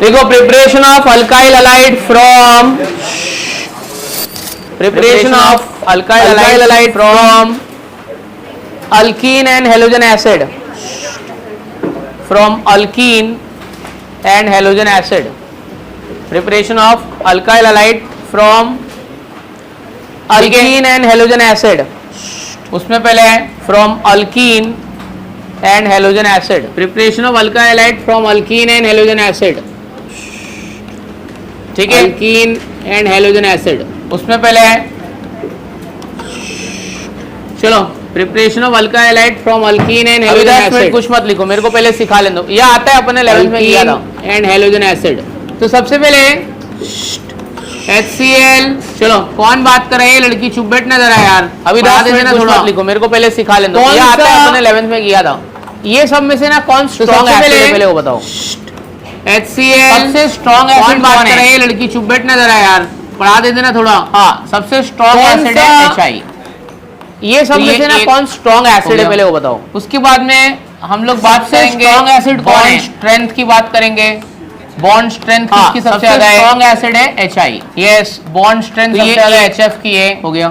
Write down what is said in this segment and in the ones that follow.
देखो preparation of alkyl halide from alkene and halogen acid from alkene and halogen acid. Preparation of alkyl halide from alkene and halogen acid. उसमें पहले है from alkene and halogen acid. Preparation of alkyl halide from alkene and halogen acid. ठीक है, alkene and halogen acid. उसमें पहले है, चलो preparation of alkyl halide from alkyne and halogen acid. कुछ मत लिखो, मेरे को पहले सिखा लेने दो. यह आता है अपने 11th में किया था. And halogen acid. तो सबसे पहले HCl. चलो कौन बात कर रहा है? लड़की चुप बैठना जरा यार. अभी 10 मिनट कुछ मत लिखो, मेरे को पहले सिखा लेने दो. यह आता है अपने 11th में किया था. ये सब में से ना कौन स्ट्रॉन्ग एसिड है पहले वो बताओ. HCl सबसे स्ट्रॉन्ग एसिड. कौन बात कर रहा है? लड़की चुप बैठना जरा यार, पढ़ा दे देना थोड़ा. हाँ, सबसे स्ट्रॉन्ग एसिड है HI. ये सब में से ना कौन स्ट्रॉन्ग एसिड है पहले वो बताओ. उसके बाद में हम लोग बात करेंगे स्ट्रॉन्ग एसिड कौन है. स्ट्रेंथ की बात करेंगे. बॉन्ड स्ट्रेंथ किसकी सबसे ज्यादा है? स्ट्रॉन्ग एसिड है HI. यस, बॉन्ड स्ट्रेंथ सबसे ज्यादा HF की है. हो गया.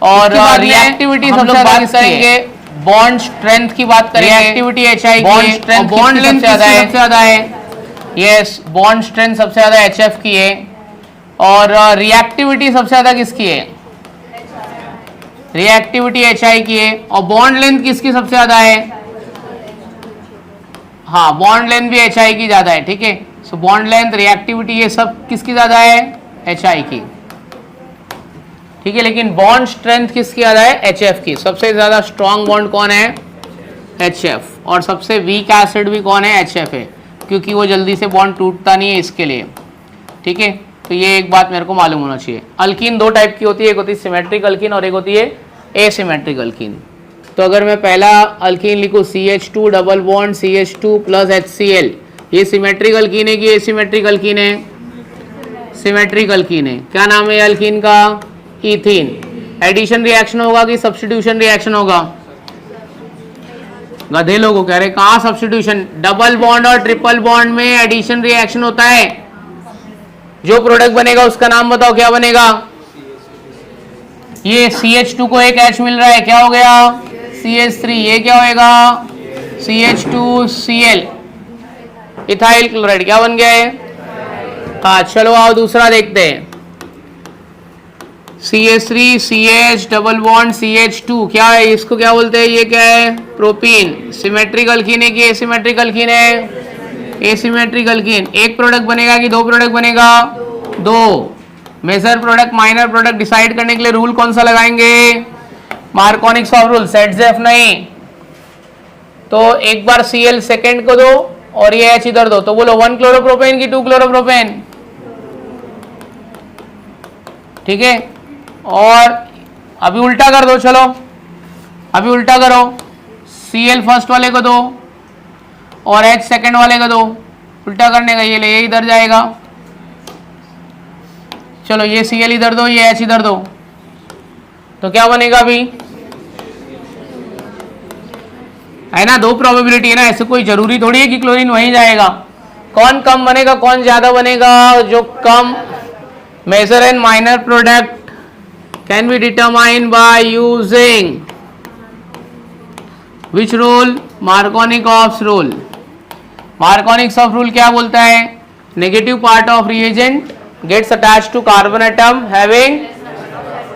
और रिएक्टिविटी सबसे ज्यादा बात करेंगे. बॉन्ड स्ट्रेंथ की बात करेंगे. रिएक्टिविटी HI की है. बॉन्ड लेंथ सबसे ज्यादा है. यस, बॉन्ड स्ट्रेंथ सबसे ज्यादा HF की है. और रिएक्टिविटी सबसे ज्यादा किसकी है? रिएक्टिविटी HI की है. और बॉन्ड लेंथ किसकी सबसे ज्यादा है? हाँ, बॉन्ड लेंथ भी HI की ज्यादा है. ठीक है, सो बॉन्ड लेंथ, रिएक्टिविटी, ये सब किसकी ज्यादा है? HI की. ठीक है, लेकिन बॉन्ड स्ट्रेंथ किसकी ज्यादा है? HF की. सबसे ज्यादा स्ट्रॉन्ग बॉन्ड कौन है? HF. और सबसे वीक एसिड भी कौन है? HF है, क्योंकि वो जल्दी से बॉन्ड टूटता नहीं है इसके लिए. ठीक है, तो ये एक बात मेरे को मालूम होना चाहिए. अल्कीन दो टाइप की होती है, एक होती है सिमेट्रिक अल्कीन और एक होती है एसिमेट्रिक अल्कीन. तो अगर मैं पहला अल्कीन लिखूँ CH2 double bond CH2 plus HCl, ये सिमेट्रिक अल्कीन है कि एसिमेट्रिक अल्कीन है? सिमेट्रिक अल्कीन है. क्या नाम है अल्कीन का? ईथीन. एडिशन रिएक्शन होगा कि सब्स्टिट्यूशन रिएक्शन होगा? गधे लोगों कह रहे कहाँ सब्स्टिट्यूशन. डबल बॉन्ड और ट्रिपल बॉन्ड में एडिशन रिएक्शन होता है. जो प्रोडक्ट बनेगा उसका नाम बताओ, क्या बनेगा? ये CH2 को एक H मिल रहा है, क्या हो गया? CH3. ये क्या होएगा? CH2Cl, ethyl chloride. क्या बन गया है? हाँ, चलो आओ दूसरा देखते हैं. CH3 CH double bond CH2, क्या है? इसको क्या बोलते हैं? ये क्या है? प्रोपीन. सिमेट्रिक अल्कीन है कि एसिमेट्रिक अल्कीन है? Asymmetric alkene. एक प्रोडक्ट बनेगा कि दो प्रोडक्ट बनेगा? दो. Major product minor product decide करने के लिए रूल कौन सा लगाएंगे? मार्कोनिक्स ऑफ रूल. सेट नहीं. तो एक बार Cl सेकेंड को दो और ये H इधर दो, तो बोलो 1 क्लोरोप्रोपेन की 2 क्लोरोप्रोपेन. ठीक है, और अभी उल्टा कर दो. चलो अभी उल्टा करो. Cl फर्स्ट वाले को दो और H सेकेंड वाले को दो. उल्टा करने का ये ले, ये इधर जाएगा. चलो ये Cl इधर दो, ये H इधर दो, तो क्या बनेगा अभी? है ना, दो प्रोबेबिलिटी है ना. ऐसे कोई जरूरी थोड़ी है कि क्लोरीन वहीं जाएगा. कौन कम बनेगा, कौन ज्यादा बनेगा? जो कम. Major and minor product can be determined by using which rule? Markovnikov rule. मार्कोनिक्स of rule क्या बोलता है? Negative part of reagent gets attached to carbon atom having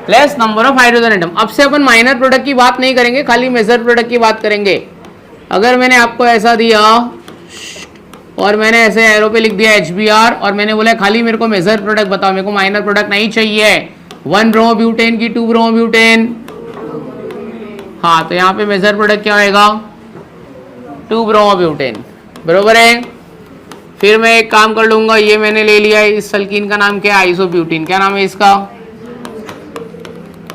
less number of hydrogen atom. अब से अपन minor product की बात नहीं करेंगे, खाली मेजर प्रोडक्ट की बात करेंगे. अगर मैंने आपको ऐसा दिया और मैंने ऐसे एरो पे लिख दिया HBr और मैंने बोला खाली मेरे को मेजर प्रोडक्ट बताओ, मेरे को माइनर प्रोडक्ट नहीं चाहिए. 1 ब्रोमोब्यूटेन की 2 ब्रोमोब्यूटेन. हाँ, तो यहाँ पे मेजर प्रोडक्ट क्या होएगा? 2 ब्रोमोब्यूटेन. बरोबर है. फिर मैं एक काम कर लूंगा, ये मैंने ले लिया है. इस अल्कीन का नाम क्या है? आइसोब्यूटीन. क्या नाम है इसका?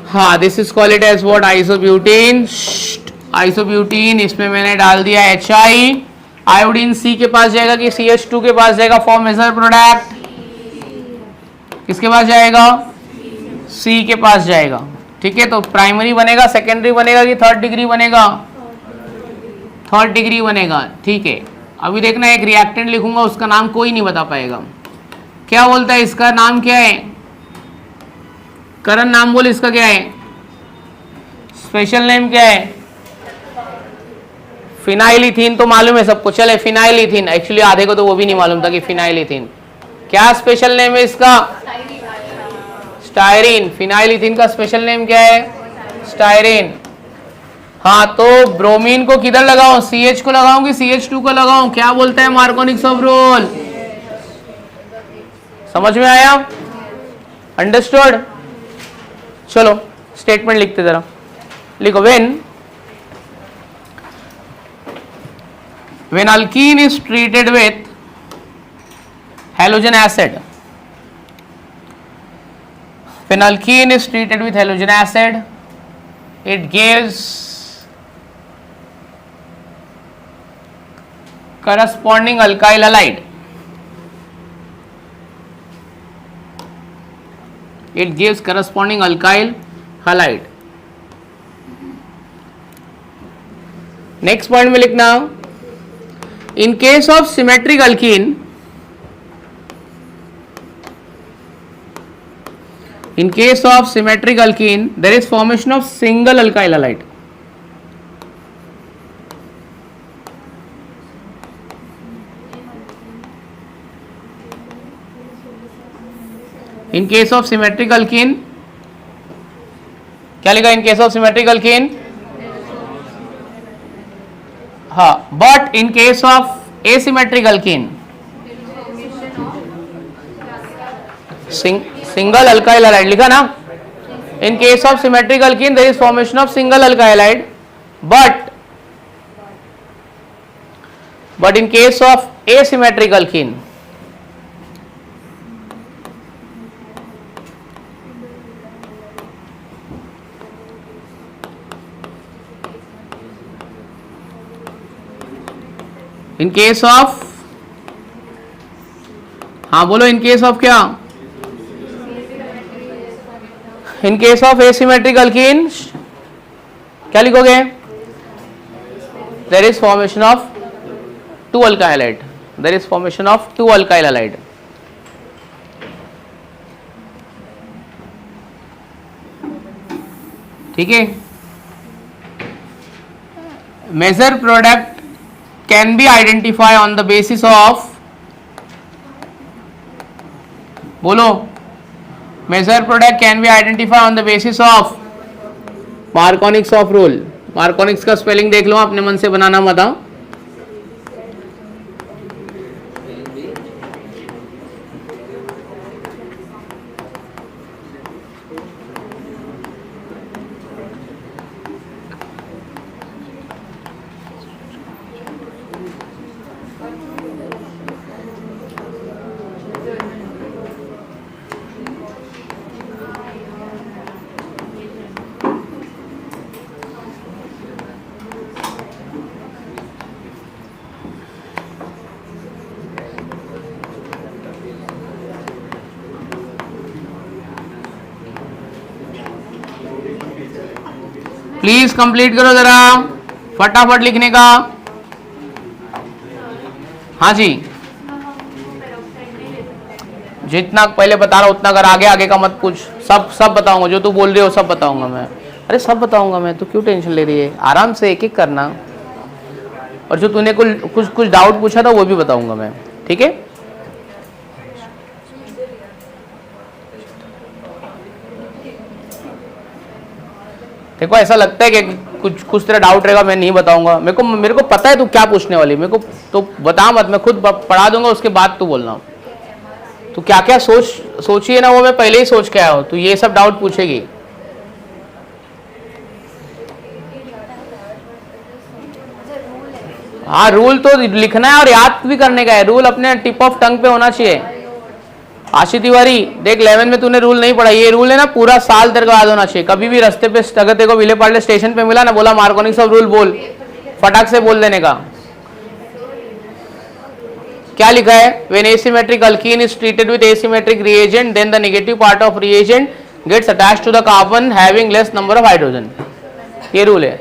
हाँ, this is called it as what? Isobutene. Isobutene. इसमें मैंने डाल दिया HI. आयोडीन C के पास जाएगा कि CH2 के पास जाएगा फॉर मेजर प्रोडक्ट? किसके पास जाएगा? C के पास जाएगा. ठीक है, तो प्राइमरी बनेगा, सेकेंडरी बनेगा कि थर्ड डिग्री बनेगा? थर्ड डिग्री बनेगा. ठीक है, अभी देखना एक रिएक्टेंट लिखूंगा, उसका नाम कोई नहीं बता पाएगा। क्या बोलता है, इसका नाम क्या है? करण नाम बोल, इसका क्या है? स्पेशल नेम क्या है? फिनाइलिथीन तो मालूम है सबको, चले फिनाइलिथीन। एक्चुअली आधे को तो वो भी नहीं मालूम था कि फिनाइलिथीन क्या स्पेशल नेम है इसका? स्टायरीन। फिनाइलिथीन का स्पेशल नेम क्या है? स्टायरीन। हाँ, तो ब्रोमीन को किधर लगाऊं? CH को लगाऊं कि CH2 को लगाऊं? क्या बोलता है मार्कोनिक्स ऑफ रूल? समझ में आया? अंडरस्टूड? चलो स्टेटमेंट लिखते जरा, लिखो। when alkene is treated with halogen acid, when alkene is treated with halogen acid, it gives corresponding alkyl halide. It gives corresponding alkyl halide. Next point में लिखना, in case of symmetric alkene, in case of symmetric alkene, there is formation of single alkyl halide. In case of symmetric alkene, क्या लिखा? In case of symmetric alkene, हाँ, but in case of asymmetric alkene, single alkyl halide लिखा ना? In case of symmetric alkene, there is formation of single alkyl halide, but in case of asymmetric alkene, in case of, हाँ बोलो, in case of क्या? In case of asymmetric alkene, क्या लिखोगे? There is formation of two alkyl halide. There is formation of two alkyl halide. ठीक है? Measure product can be identified on the basis of, बोलो, measure product can be identified on the basis of Marconics of rule. Marconics का spelling देख लो, अपने मन से बनाना मत। Please complete करो जरा, फटाफट लिखने का। हाँ जी, जितना पहले बता रहा उतना कर, आगे आगे का मत पूछ। सब बताऊंगा, जो तू बोल रही हो सब बताऊंगा मैं। अरे सब बताऊंगा मैं, तू क्यों टेंशन ले रही है? आराम से एक एक करना, और जो तूने कुछ डाउट पूछा था वो भी बताऊंगा मैं, ठीक है? देखो ऐसा लगता है कि कुछ तेरा डाउट रहेगा, मैं नहीं बताऊंगा। मेरे को पता है तू क्या पूछने वाली, मेरे को तो बता मत, मैं खुद पढ़ा दूंगा, उसके बाद तू बोलना। तू क्या क्या सोची है ना, वो मैं पहले ही सोच के आया हूं। तू ये सब डाउट पूछेगी। हाँ, रूल तो लिखना है और याद भी करने का है। रूल अपने टिप ऑफ टंग पे होना चाहिए। आशी तिवारी देख, 11 में तूने रूल नहीं पढ़ा, ये रूल है ना पूरा साल तेरे को याद होना चाहिए। कभी भी रास्ते पे अगर तेरे को विले पार्ले स्टेशन पे मिला ना, बोला मार्कोनिक्स ऑफ रूल बोल, फटाक से बोल देने का। क्या लिखा है? When asymmetric alkene is treated with asymmetric reagent, then the negative part of reagent gets attached to the carbon having less number of hydrogen. ये रूल है।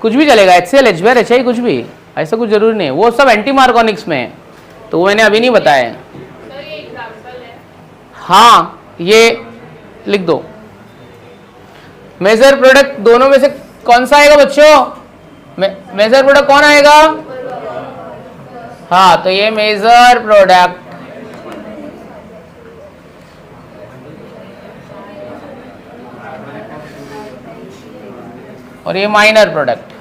कुछ भी चलेगा, HCl, HBr, HI कुछ भी, ऐसा कुछ जरूरी नहीं है, वो सब एंटी मार्कोनिक्स में है, तो वो मैंने अभी नहीं बताया। हाँ ये लिख दो। मेजर प्रोडक्ट दोनों में से कौन सा आएगा बच्चों? मेजर प्रोडक्ट कौन आएगा? हाँ तो ये मेजर प्रोडक्ट, और ये माइनर प्रोडक्ट।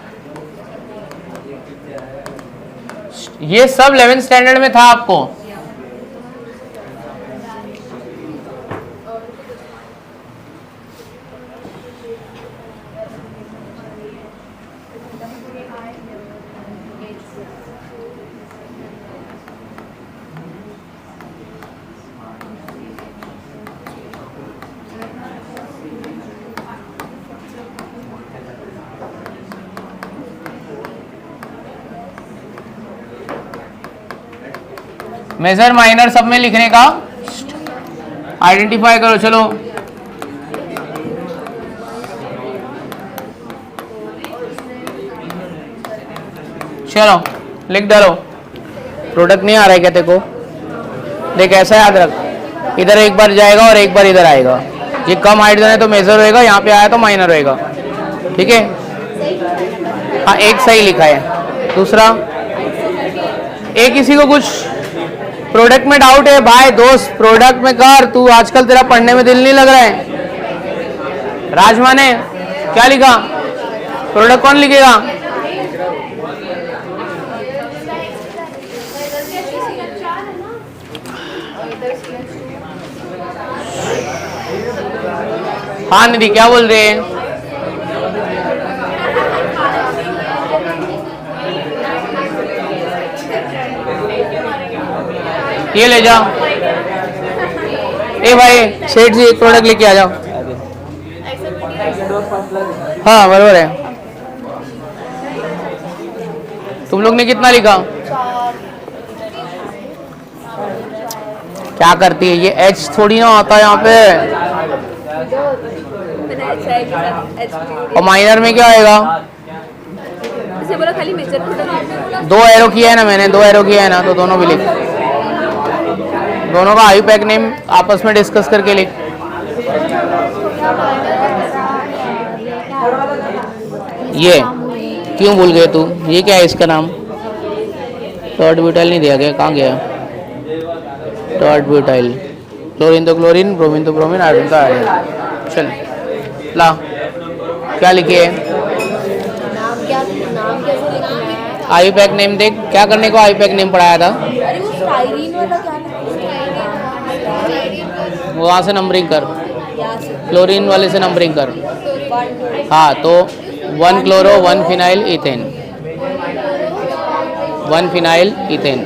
ये सब 11th स्टैंडर्ड में था आपको। मेजर माइनर सब में लिखने का, आइडेंटिफाई करो। चलो चलो लिख डालो। प्रोडक्ट नहीं आ रहा है क्या तेरे को? देख ऐसा याद रख, इधर एक बार जाएगा और एक बार इधर आएगा। ये कम हाइड्रोजन है तो मेजर होएगा, यहाँ पे आया तो माइनर होएगा, ठीक है। हाँ एक सही लिखा है। दूसरा, एक किसी को कुछ प्रोडक्ट में डाउट है भाई दोस्त, प्रोडक्ट में कर, तू आजकल तेरा पढ़ने में दिल नहीं लग रहा है। राजमा ने क्या लिखा? प्रोडक्ट कौन लिखेगा? हाँ निधि क्या बोल रहे हैं? ये ले जाओ। ए भाई सेठ जी एक प्रोडक्ट लेके आ जाओ। हाँ बराबर है। तुम लोग ने कितना लिखा? क्या करती है ये? एच थोड़ी ना होता है यहाँ पे। और माइनर में क्या आएगा? बोला खाली मेजर प्रोडक्ट। दो एरो किया है ना मैंने, दो एरो किया है ना, तो दोनों भी लिख। दोनों का आईयूपैक नेम आपस में डिस्कस करके लिख। ये क्यों भूल गए तू? ये क्या है इसका नाम? टॉर्ट ब्यूटाइल नहीं दिया गया, कहाँ गया? Tort butyl. क्लोरीन तो क्लोरीन, ब्रोमीन तो ब्रोमीन, आयोडीन तो आयोडीन। चल ला, क्या लिखे? आईयूपैक नेम देख। क्या करने को आईयूपैक नेम पढ़ाया था? अरे वो स्टाइरीन वाला क्या था? वहाँ से नंबरिंग कर, क्लोरीन वाले से नंबरिंग कर। हाँ तो 1 chloro 1 phenyl ethane, 1 phenyl ethane.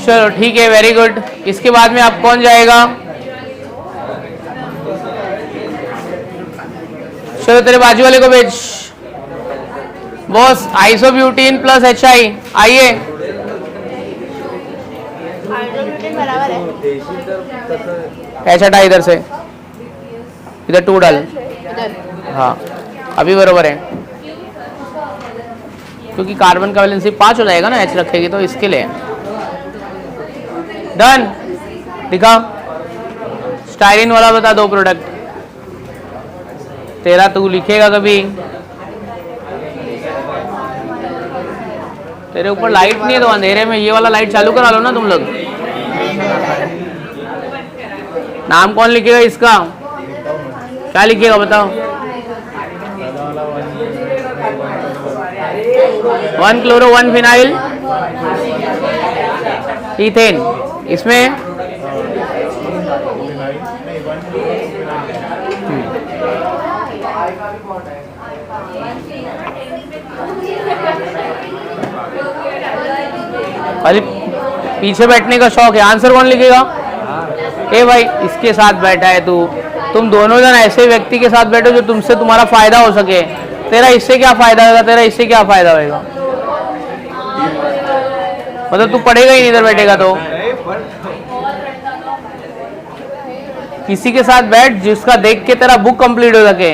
चलो ठीक है, वेरी गुड। इसके बाद में आप कौन जाएगा? चलो तेरे बाजू वाले को भेज। बॉस आइसोब्यूटीन प्लस HI, आइए। ऐसा हटा इधर से, इधर 2 डाल। हाँ अभी बरोबर है, क्योंकि कार्बन का वैलेंसी 5 हो जाएगा ना, H रखेगी तो इसके लिए। डन। दिखा, स्टाइरिन वाला बता दो प्रोडक्ट। तेरा तू लिखेगा कभी? तेरे ऊपर लाइट नहीं है तो अंधेरे में ये वाला लाइट चालू करा लो ना तुम लोग। नाम कौन लिखेगा इसका? क्या लिखेगा बताओ? 1 क्लोरो 1 फिनाइल इथेन। इसमें अरे पीछे बैठने का शौक है। आंसर कौन लिखेगा? ए भाई इसके साथ बैठा है तू, तुम दोनों जन ऐसे व्यक्ति के साथ बैठो जो तुमसे तुम्हारा फायदा हो सके। तेरा इससे क्या फायदा होगा? तेरा इससे क्या फायदा होगा? मतलब तू पढ़ेगा ही नहीं इधर बैठेगा तो। किसी के साथ बैठ जिसका देख के तेरा बुक कंप्लीट हो सके।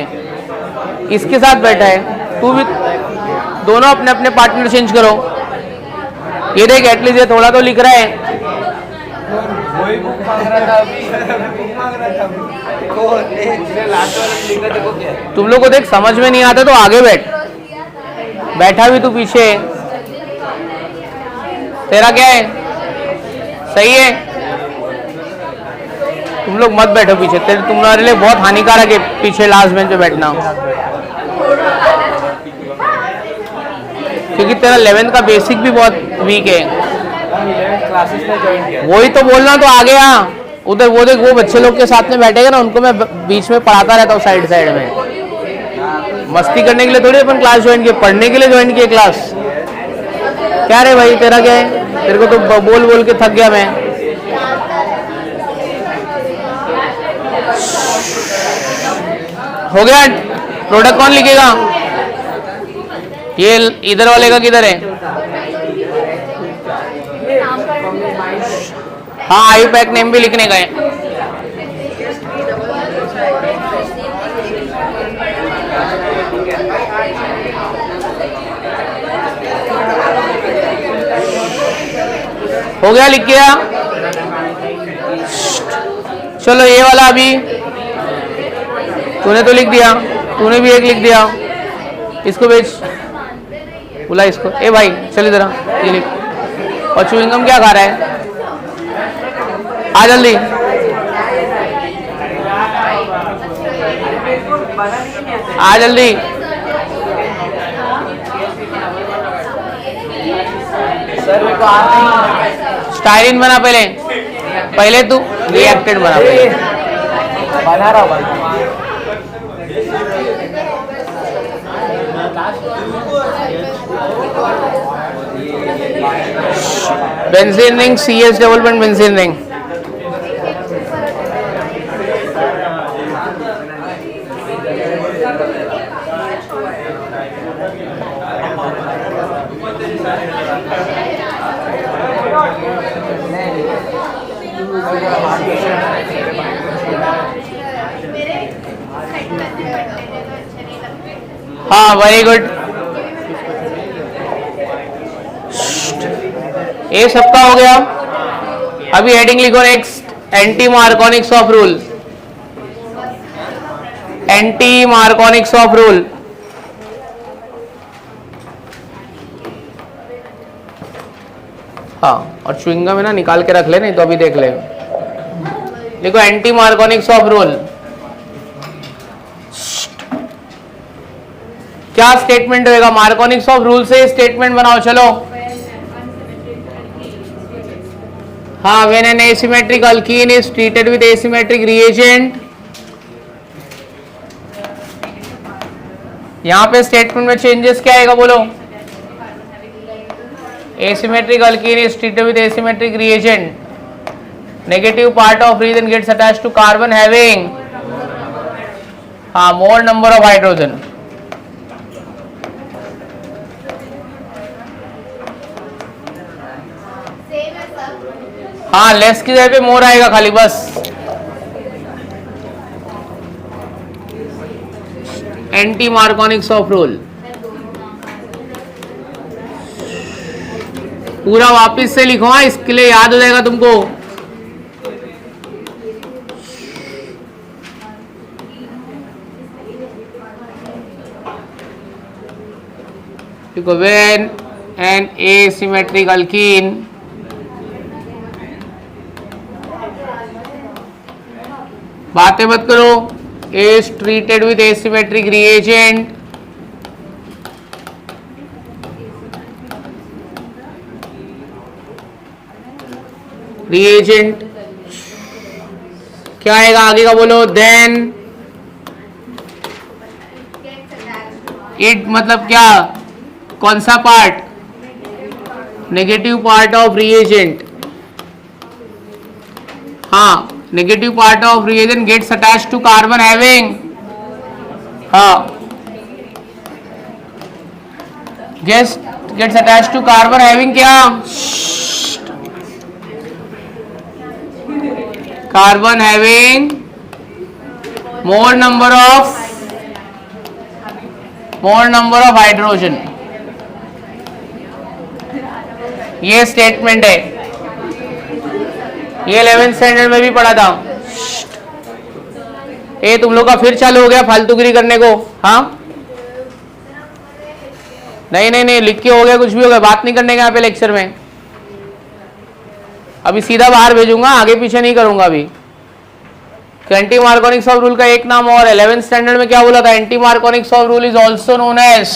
इसके साथ बैठा है तू भी, दोनों अपने अपने पार्टनर चेंज करो। ये देख एटलीस्ट ये थोड़ा तो लिख रहा है। वही बुक मांग रहा था अभी, बुक मांग रहा था अभी। लास्ट वाला लिखा देखो क्या है। तुम लोग को देख समझ में नहीं आता तो आगे बैठ, बैठा भी तू पीछे। तेरा क्या है, सही है। तुम लोग मत बैठो पीछे, तेरे तुम्हारे लिए बहुत हानिकारक है पीछे लास्ट बेंच पे बैठना, क्योंकि तेरा 11th का बेसिक भी बहुत वीक है। क्लासेस में ज्वाइन किया। वही तो बोलना, तो आ गया उधर। वो देख वो बच्चे लोग के साथ में बैठेगा ना, उनको मैं बीच में पढ़ाता रहता हूँ साइड साइड में। मस्ती करने के लिए थोड़ी अपन क्लास ज्वाइन किए, पढ़ने के लिए ज्वाइन किए क्लास। क्या रे भाई तेरा क्या है, तेरे को तो बोल बोल के थक गया मैं। हो गया, प्रोडक्ट कौन लिखेगा? ये इधर वाले का किधर है? हाँ आई पैक नेम भी लिखने का है। हो गया, लिख गया। चलो ये वाला अभी तूने तो लिख दिया, तूने भी एक लिख दिया। इसको बेच, बुला इसको। ए भाई चल इधर आ, ये लिख। और च्युइंगम क्या खा रहा है? आ जल्दी। आ जल्दी। स्टाइलिन बना पहले, पहले तू रिएक्टेड बना पहले। बना रहा हूँ। Benzene ring, CS development benzene ring. हाँ वेरी गुड। ये सबका हो गया। अभी हेडिंग लिखो next, anti Markovnikov's of rule. Anti Markovnikov's of rule. हाँ और च्युइंगम में ना निकाल के रख ले, नहीं तो अभी देख ले। देखो एंटी मार्कोनिक्स ऑफ रूल क्या स्टेटमेंट होगा? मार्कोनिक्स ऑफ रूल से स्टेटमेंट बनाओ। चलो हाँ, when an asymmetric alkene is treated with asymmetric reagent. यहां पे स्टेटमेंट में चेंजेस क्या आएगा बोलो? Asymmetric alkyne is treated with asymmetric reagent. Negative part of reagent gets attached to carbon having more number of hydrogen. हाँ less की जगह पे मोर आएगा खाली बस। एंटी मार्कोनिक्स ऑफ रूल पूरा वापस से लिखो, इसके लिए याद हो जाएगा तुमको। देखो व्हेन एन एसिमेट्रिक अल्कीन बातें मत करो, is treated with asymmetric reagent क्या आएगा आगे का बोलो? देन इट मतलब क्या, कौन सा part? Negative part of reagent. हाँ negative part of reagent gets attached to carbon having gets attached to carbon having क्या? Carbon having more number of hydrogen, ये स्टेटमेंट है, ये 11th स्टैंडर्ड में भी पढ़ा था। ये तुम लोग का फिर चालू हो गया फालतूगिरी करने को। हाँ नहीं नहीं नहीं, लिख के हो गया, कुछ भी हो गया, बात नहीं करने का यहाँ पे लेक्चर में। अभी सीधा बाहर भेजूंगा, आगे पीछे नहीं करूंगा अभी। एंटी मार्कोनिक्स ऑफ रूल का एक नाम और 11th स्टैंडर्ड में क्या बोला था? Anti Markovnikov's of rule is also known as,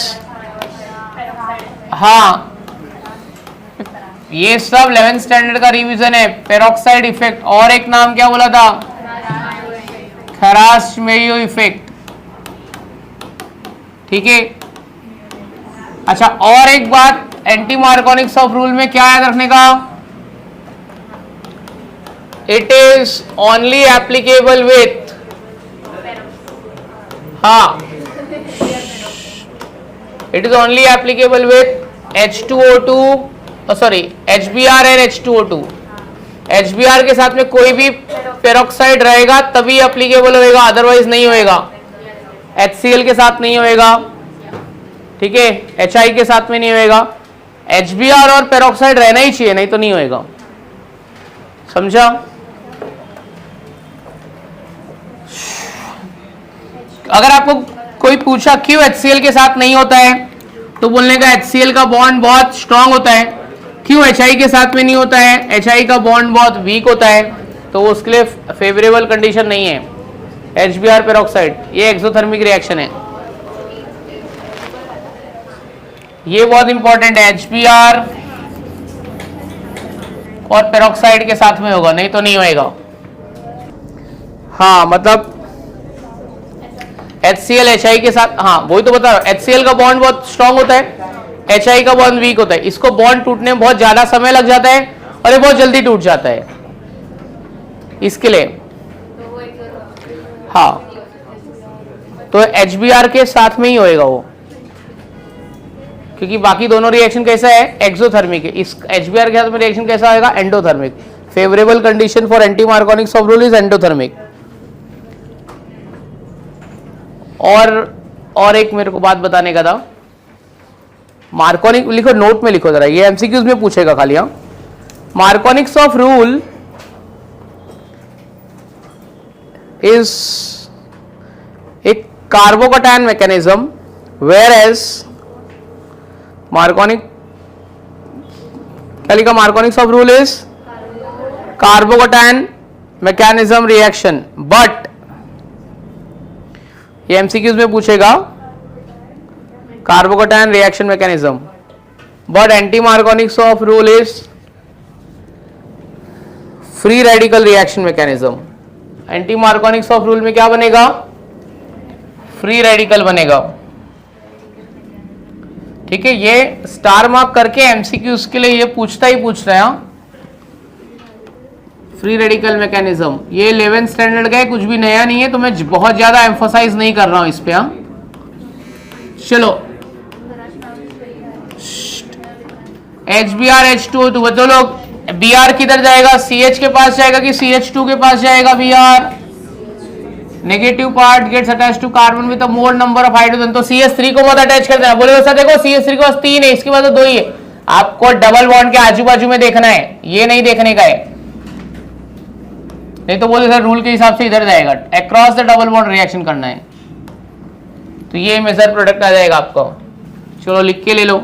हाँ ये सब 11th स्टैंडर्ड का रिवीजन है। पेरोक्साइड इफेक्ट, और एक नाम क्या बोला था? खराश-मेयो इफेक्ट, ठीक है। अच्छा और एक बात, एंटी मार्कोनिक्स ऑफ रूल में क्या याद रखने का? It is only applicable with, हाँ it is only applicable with H2O2, sorry HBr and H2O2। HBr के साथ में कोई भी पेरोक्साइड रहेगा तभी एप्लीकेबल होएगा, अदरवाइज नहीं होएगा। HCl के साथ नहीं होएगा, ठीक है, HI के साथ में नहीं होएगा। HBr और पेरोक्साइड रहना ही चाहिए, नहीं तो नहीं होएगा, समझा? अगर आपको कोई पूछा क्यों HCl के साथ नहीं होता है, तो बोलने का HCl का बॉन्ड बहुत स्ट्रांग होता है। क्यों HI के साथ में नहीं होता है? HI का बॉन्ड बहुत वीक होता है, तो उसके लिए फेवरेबल कंडीशन नहीं है। HBr पेरोक्साइड, ये एक्सोथर्मिक रिएक्शन है, ये बहुत इंपॉर्टेंट है। HBr और पेरोक्साइड के साथ में होगा, नहीं तो नहीं होएगा। हाँ मतलब HCl HI के साथ, हाँ वही तो बता रहा हूं, HCl का बॉन्ड बहुत स्ट्रांग होता है, HI का बॉन्ड वीक होता है। इसको बॉन्ड टूटने में बहुत ज्यादा समय लग जाता है और ये बहुत जल्दी टूट जाता है, इसके लिए। हाँ तो HBr के साथ में ही होएगा वो, क्योंकि बाकी दोनों रिएक्शन कैसा है? एक्सोथर्मिक है। इस HBr के साथ में रिएक्शन कैसा होएगा? Endothermic. Favourable condition for anti Markovnikov's of rule is endothermic. और एक मेरे को बात बताने का था, मार्कोनिक लिखो, नोट में लिखो जरा, ये एमसीक्यूज में पूछेगा खाली। हाँ, Markovnikov's of rule is a carbocation mechanism, whereas Markovnikov, क्या लिखा? Markovnikov's of rule is carbocation mechanism reaction, but ये एमसीक्यूज में पूछेगा carbocation reaction mechanism, but anti Markovnikov's of rule is free radical reaction mechanism. Anti Markovnikov's of rule में क्या बनेगा? Free radical बनेगा, ठीक है। ये स्टार मार्क करके एमसीक्यूज के लिए ये पूछता ही पूछ रहा है। फ्री रेडिकल मैकेनिज्म, ये 11th स्टैंडर्ड का है, कुछ भी नया नहीं है, तो मैं बहुत ज्यादा एम्फोसाइज नहीं कर रहा हूं इस पे। हाँ चलो, HBr H2O2, बच्चों लोग Br किधर जाएगा? CH के पास जाएगा कि CH2 के पास जाएगा? Br negative part gets attach to carbon with more number of hydrogen, तो CH3 को मत अटैच कर देना। बोले वैसा देखो CH3 के पास 3 है, इसके पास तो 2 ही है। आपको डबल बॉन्ड के आजू बाजू में देखना है, ये नहीं देखने का है, नहीं तो बोले सर रूल के हिसाब से इधर जाएगा, across the double bond reaction करना है, तो ये मेजर प्रोडक्ट आ जाएगा आपको। चलो लिख के ले लो।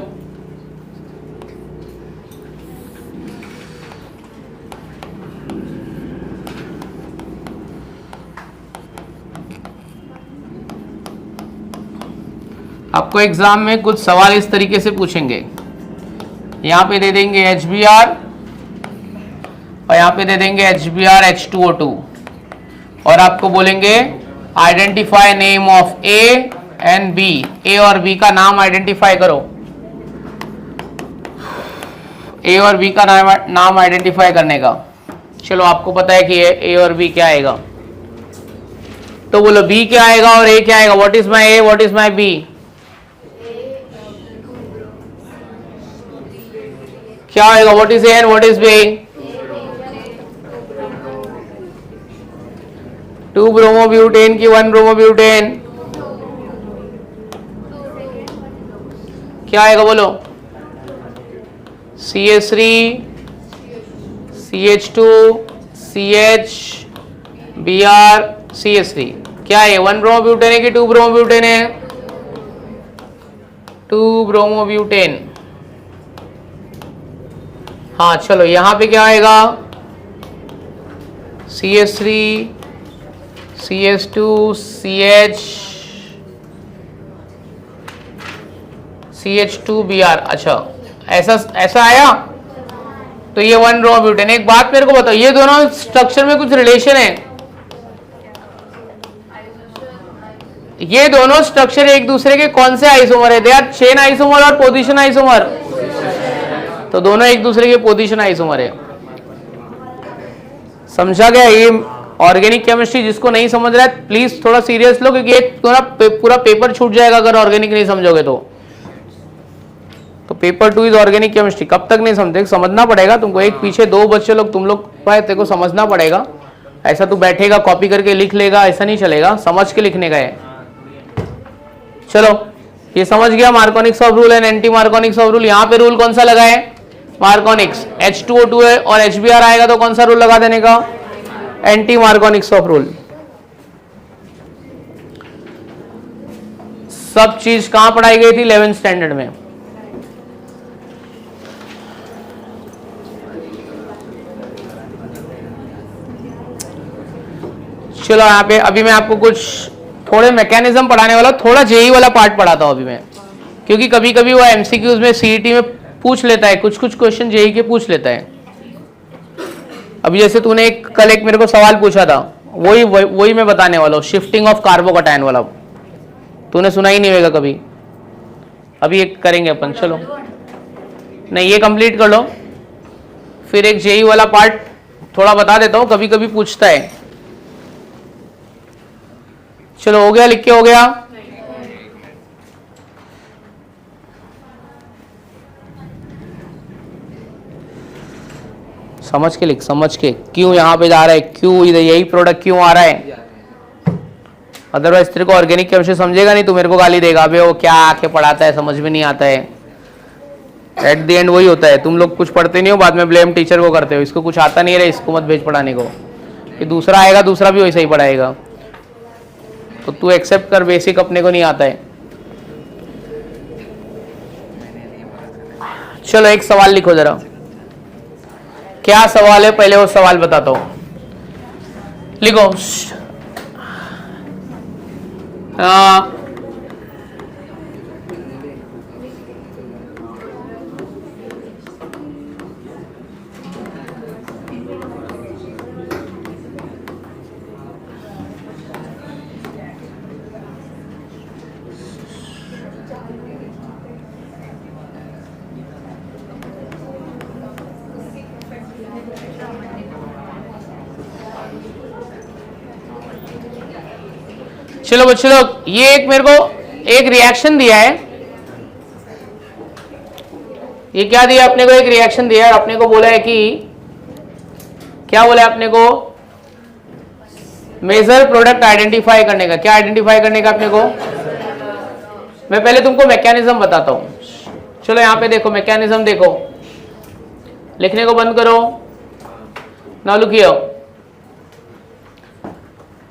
आपको एग्जाम में कुछ सवाल इस तरीके से पूछेंगे, यहां पे दे देंगे HBr और यहां पे दे देंगे HBr H2O2 और आपको बोलेंगे identify name of A and B, A और B का नाम आइडेंटिफाई करो। A और B का नाम आइडेंटिफाई करने का। चलो आपको पता है कि A और B क्या आएगा, तो बोलो B क्या आएगा और A क्या आएगा। What is my A, what is my B? क्या आएगा? What is A and what is B? 2 bromobutane की 1 ब्रोमोब्यूटेन, क्या आएगा बोलो? CH3 CH2 CH Br CH3, क्या है? 1 ब्रोमोब्यूटेन है कि 2 ब्रोमोब्यूटेन है? 2 ब्रोमोब्यूटेन। हाँ चलो यहां पे क्या आएगा? CH3 CH2 CH CH2Br। अच्छा ऐसा आया, तो ये 1 ब्रोमोब्यूटेन। एक बात मेरे को बताओ, ये दोनों स्ट्रक्चर में कुछ रिलेशन है? ये दोनों स्ट्रक्चर एक दूसरे के कौन से आइसोमर है? दे आर चेन आइसोमर और पोजीशन आइसोमर, तो दोनों एक दूसरे के पोजीशन आइसोमर है। समझा गया? ये ऑर्गेनिक केमिस्ट्री जिसको नहीं समझ रहा है प्लीज थोड़ा सीरियस लो, क्योंकि एक पूरा पेपर छूट जाएगा अगर ऑर्गेनिक नहीं समझोगे तो पेपर 2 इज ऑर्गेनिक केमिस्ट्री। कब तक नहीं समझे? समझना पड़ेगा तुमको। एक पीछे 2 बच्चे लोग तुम लोग पाए, तेरे को समझना पड़ेगा। ऐसा तू बैठेगा कॉपी करके लिख लेगा, ऐसा नहीं चलेगा, समझ के लिखने का है। चलो ये समझ गया मार्कोनिक्स of rule and anti Markovnikov's of rule. यहाँ पे रूल कौन सा लगा है? मार्कोनिक्स। H2O2 है और HBr आएगा तो कौन सा रूल लगा देने का? Anti Markovnikov's of rule. सब चीज कहां पढ़ाई गई थी? 11th स्टैंडर्ड में। चलो यहाँ पे अभी मैं आपको कुछ थोड़े मैकेनिज्म पढ़ाने वाला, थोड़ा जेई वाला पार्ट पढ़ाता हूँ अभी मैं, क्योंकि कभी कभी वो एमसीक्यूज में सीईटी में पूछ लेता है, कुछ क्वेश्चन जेई के पूछ लेता है। अभी जैसे तूने कल एक मेरे को सवाल पूछा था, वही मैं बताने वाला हूँ, शिफ्टिंग ऑफ कार्बोकैटायन वाला। तूने सुना ही नहीं होगा कभी। अभी एक करेंगे अपन। चलो नहीं, ये कंप्लीट कर लो, फिर एक जेई वाला पार्ट थोड़ा बता देता हूँ, कभी कभी पूछता है। चलो हो गया? लिख के हो गया? समझ के लिख, समझ के। क्यों यहाँ पे जा रहा है, क्यों इधर यही प्रोडक्ट क्यों आ रहा है? अदरवाइज तेरे को ऑर्गेनिक केमिस्ट्री समझेगा नहीं, तू मेरे को गाली देगा, अबे वो क्या आके पढ़ाता है, समझ में नहीं आता है। एट द एंड वही होता है, तुम लोग कुछ पढ़ते नहीं हो, बाद में ब्लेम टीचर को करते हो, इसको कुछ आता नहीं रहा, इसको मत भेज पढ़ाने को। कि दूसरा आएगा, दूसरा भी वैसा ही पढ़ाएगा, तो तू एक्सेप्ट कर, बेसिक अपने को नहीं आता है। चलो एक सवाल लिखो जरा। क्या सवाल है पहले वो सवाल बताता हूं, लिखो। चलो बच्चों लोग, ये एक मेरे को एक रिएक्शन दिया है। ये क्या दिया अपने को? एक रिएक्शन दिया है, अपने को बोला है कि क्या बोला है अपने को? मेजर प्रोडक्ट आइडेंटिफाई करने का। क्या आइडेंटिफाई करने का अपने को? मैं पहले तुमको मैकेनिज्म बताता हूं। चलो यहां पे देखो, मैकेनिज्म देखो, लिखने को बंद करो, ना लिखियो।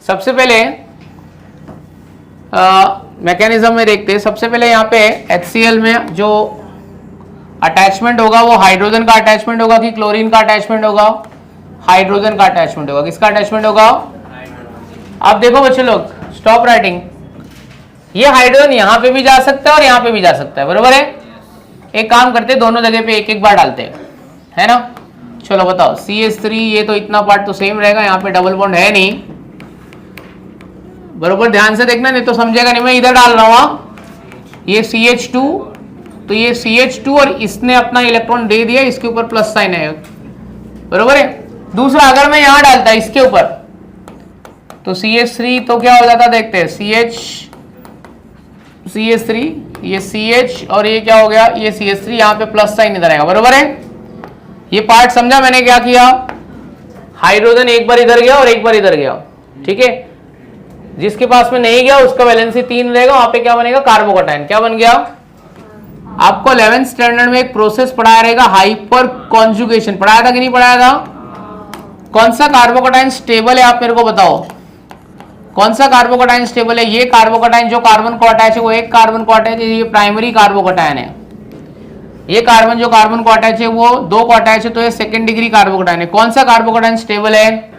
सबसे पहले मैकेनिज्म में देखते हैं। सबसे पहले यहाँ पे HCl में जो अटैचमेंट होगा वो हाइड्रोजन का अटैचमेंट होगा कि क्लोरीन का अटैचमेंट होगा? हाइड्रोजन का अटैचमेंट होगा। किसका अटैचमेंट होगा? आप देखो बच्चे लोग, स्टॉप राइटिंग। ये हाइड्रोजन यहाँ पे भी जा सकता है और यहाँ पे भी जा सकता है, बरोबर है? एक काम करते हैं, दोनों जगह पे एक एक बार डालते हैं, है ना? चलो बताओ, CH3, ये तो इतना पार्ट तो सेम रहेगा, यहाँ पे डबल बॉन्ड है नहीं, बरोबर? ध्यान से देखना नहीं तो समझेगा नहीं। मैं इधर डाल रहा हूं, ये CH2, तो ये CH2 और इसने अपना इलेक्ट्रॉन दे दिया, इसके ऊपर प्लस साइन है, बरोबर है? दूसरा अगर मैं यहां डालता इसके ऊपर तो CH3, तो क्या हो जाता देखते हैं, CH3, ये CH और ये क्या हो गया, ये CH3, यहां पे प्लस साइन इधर आएगा, बरोबर है? ये पार्ट समझा मैंने क्या किया? हाइड्रोजन एक बार इधर गया और एक बार इधर गया, ठीक है? जिसके पास में नहीं गया उसका वैलेंसी 3 रहेगा, वहां पे क्या बनेगा, कार्बोकटायन। क्या बन गया? आपको 11th स्टैंडर्ड में एक प्रोसेस पढ़ाया रहेगा, हाइपर कॉन्जुगेशन। पढ़ाया था कि नहीं पढ़ाया था? कौन सा कार्बोकटायन स्टेबल है, आप मेरे को बताओ। कौन सा कार्बोकटायन स्टेबल है? ये कार्बोकटायन जो कार्बन को अटैच है वो एक कार्बन को अटैच है, ये प्राइमरी कार्बोकटायन है। ये कार्बन जो कार्बन को अटैच है वो 2 को अटैच है, तो ये सेकेंड डिग्री कार्बोकटायन है। कौन सा कार्बोकटायन स्टेबल है?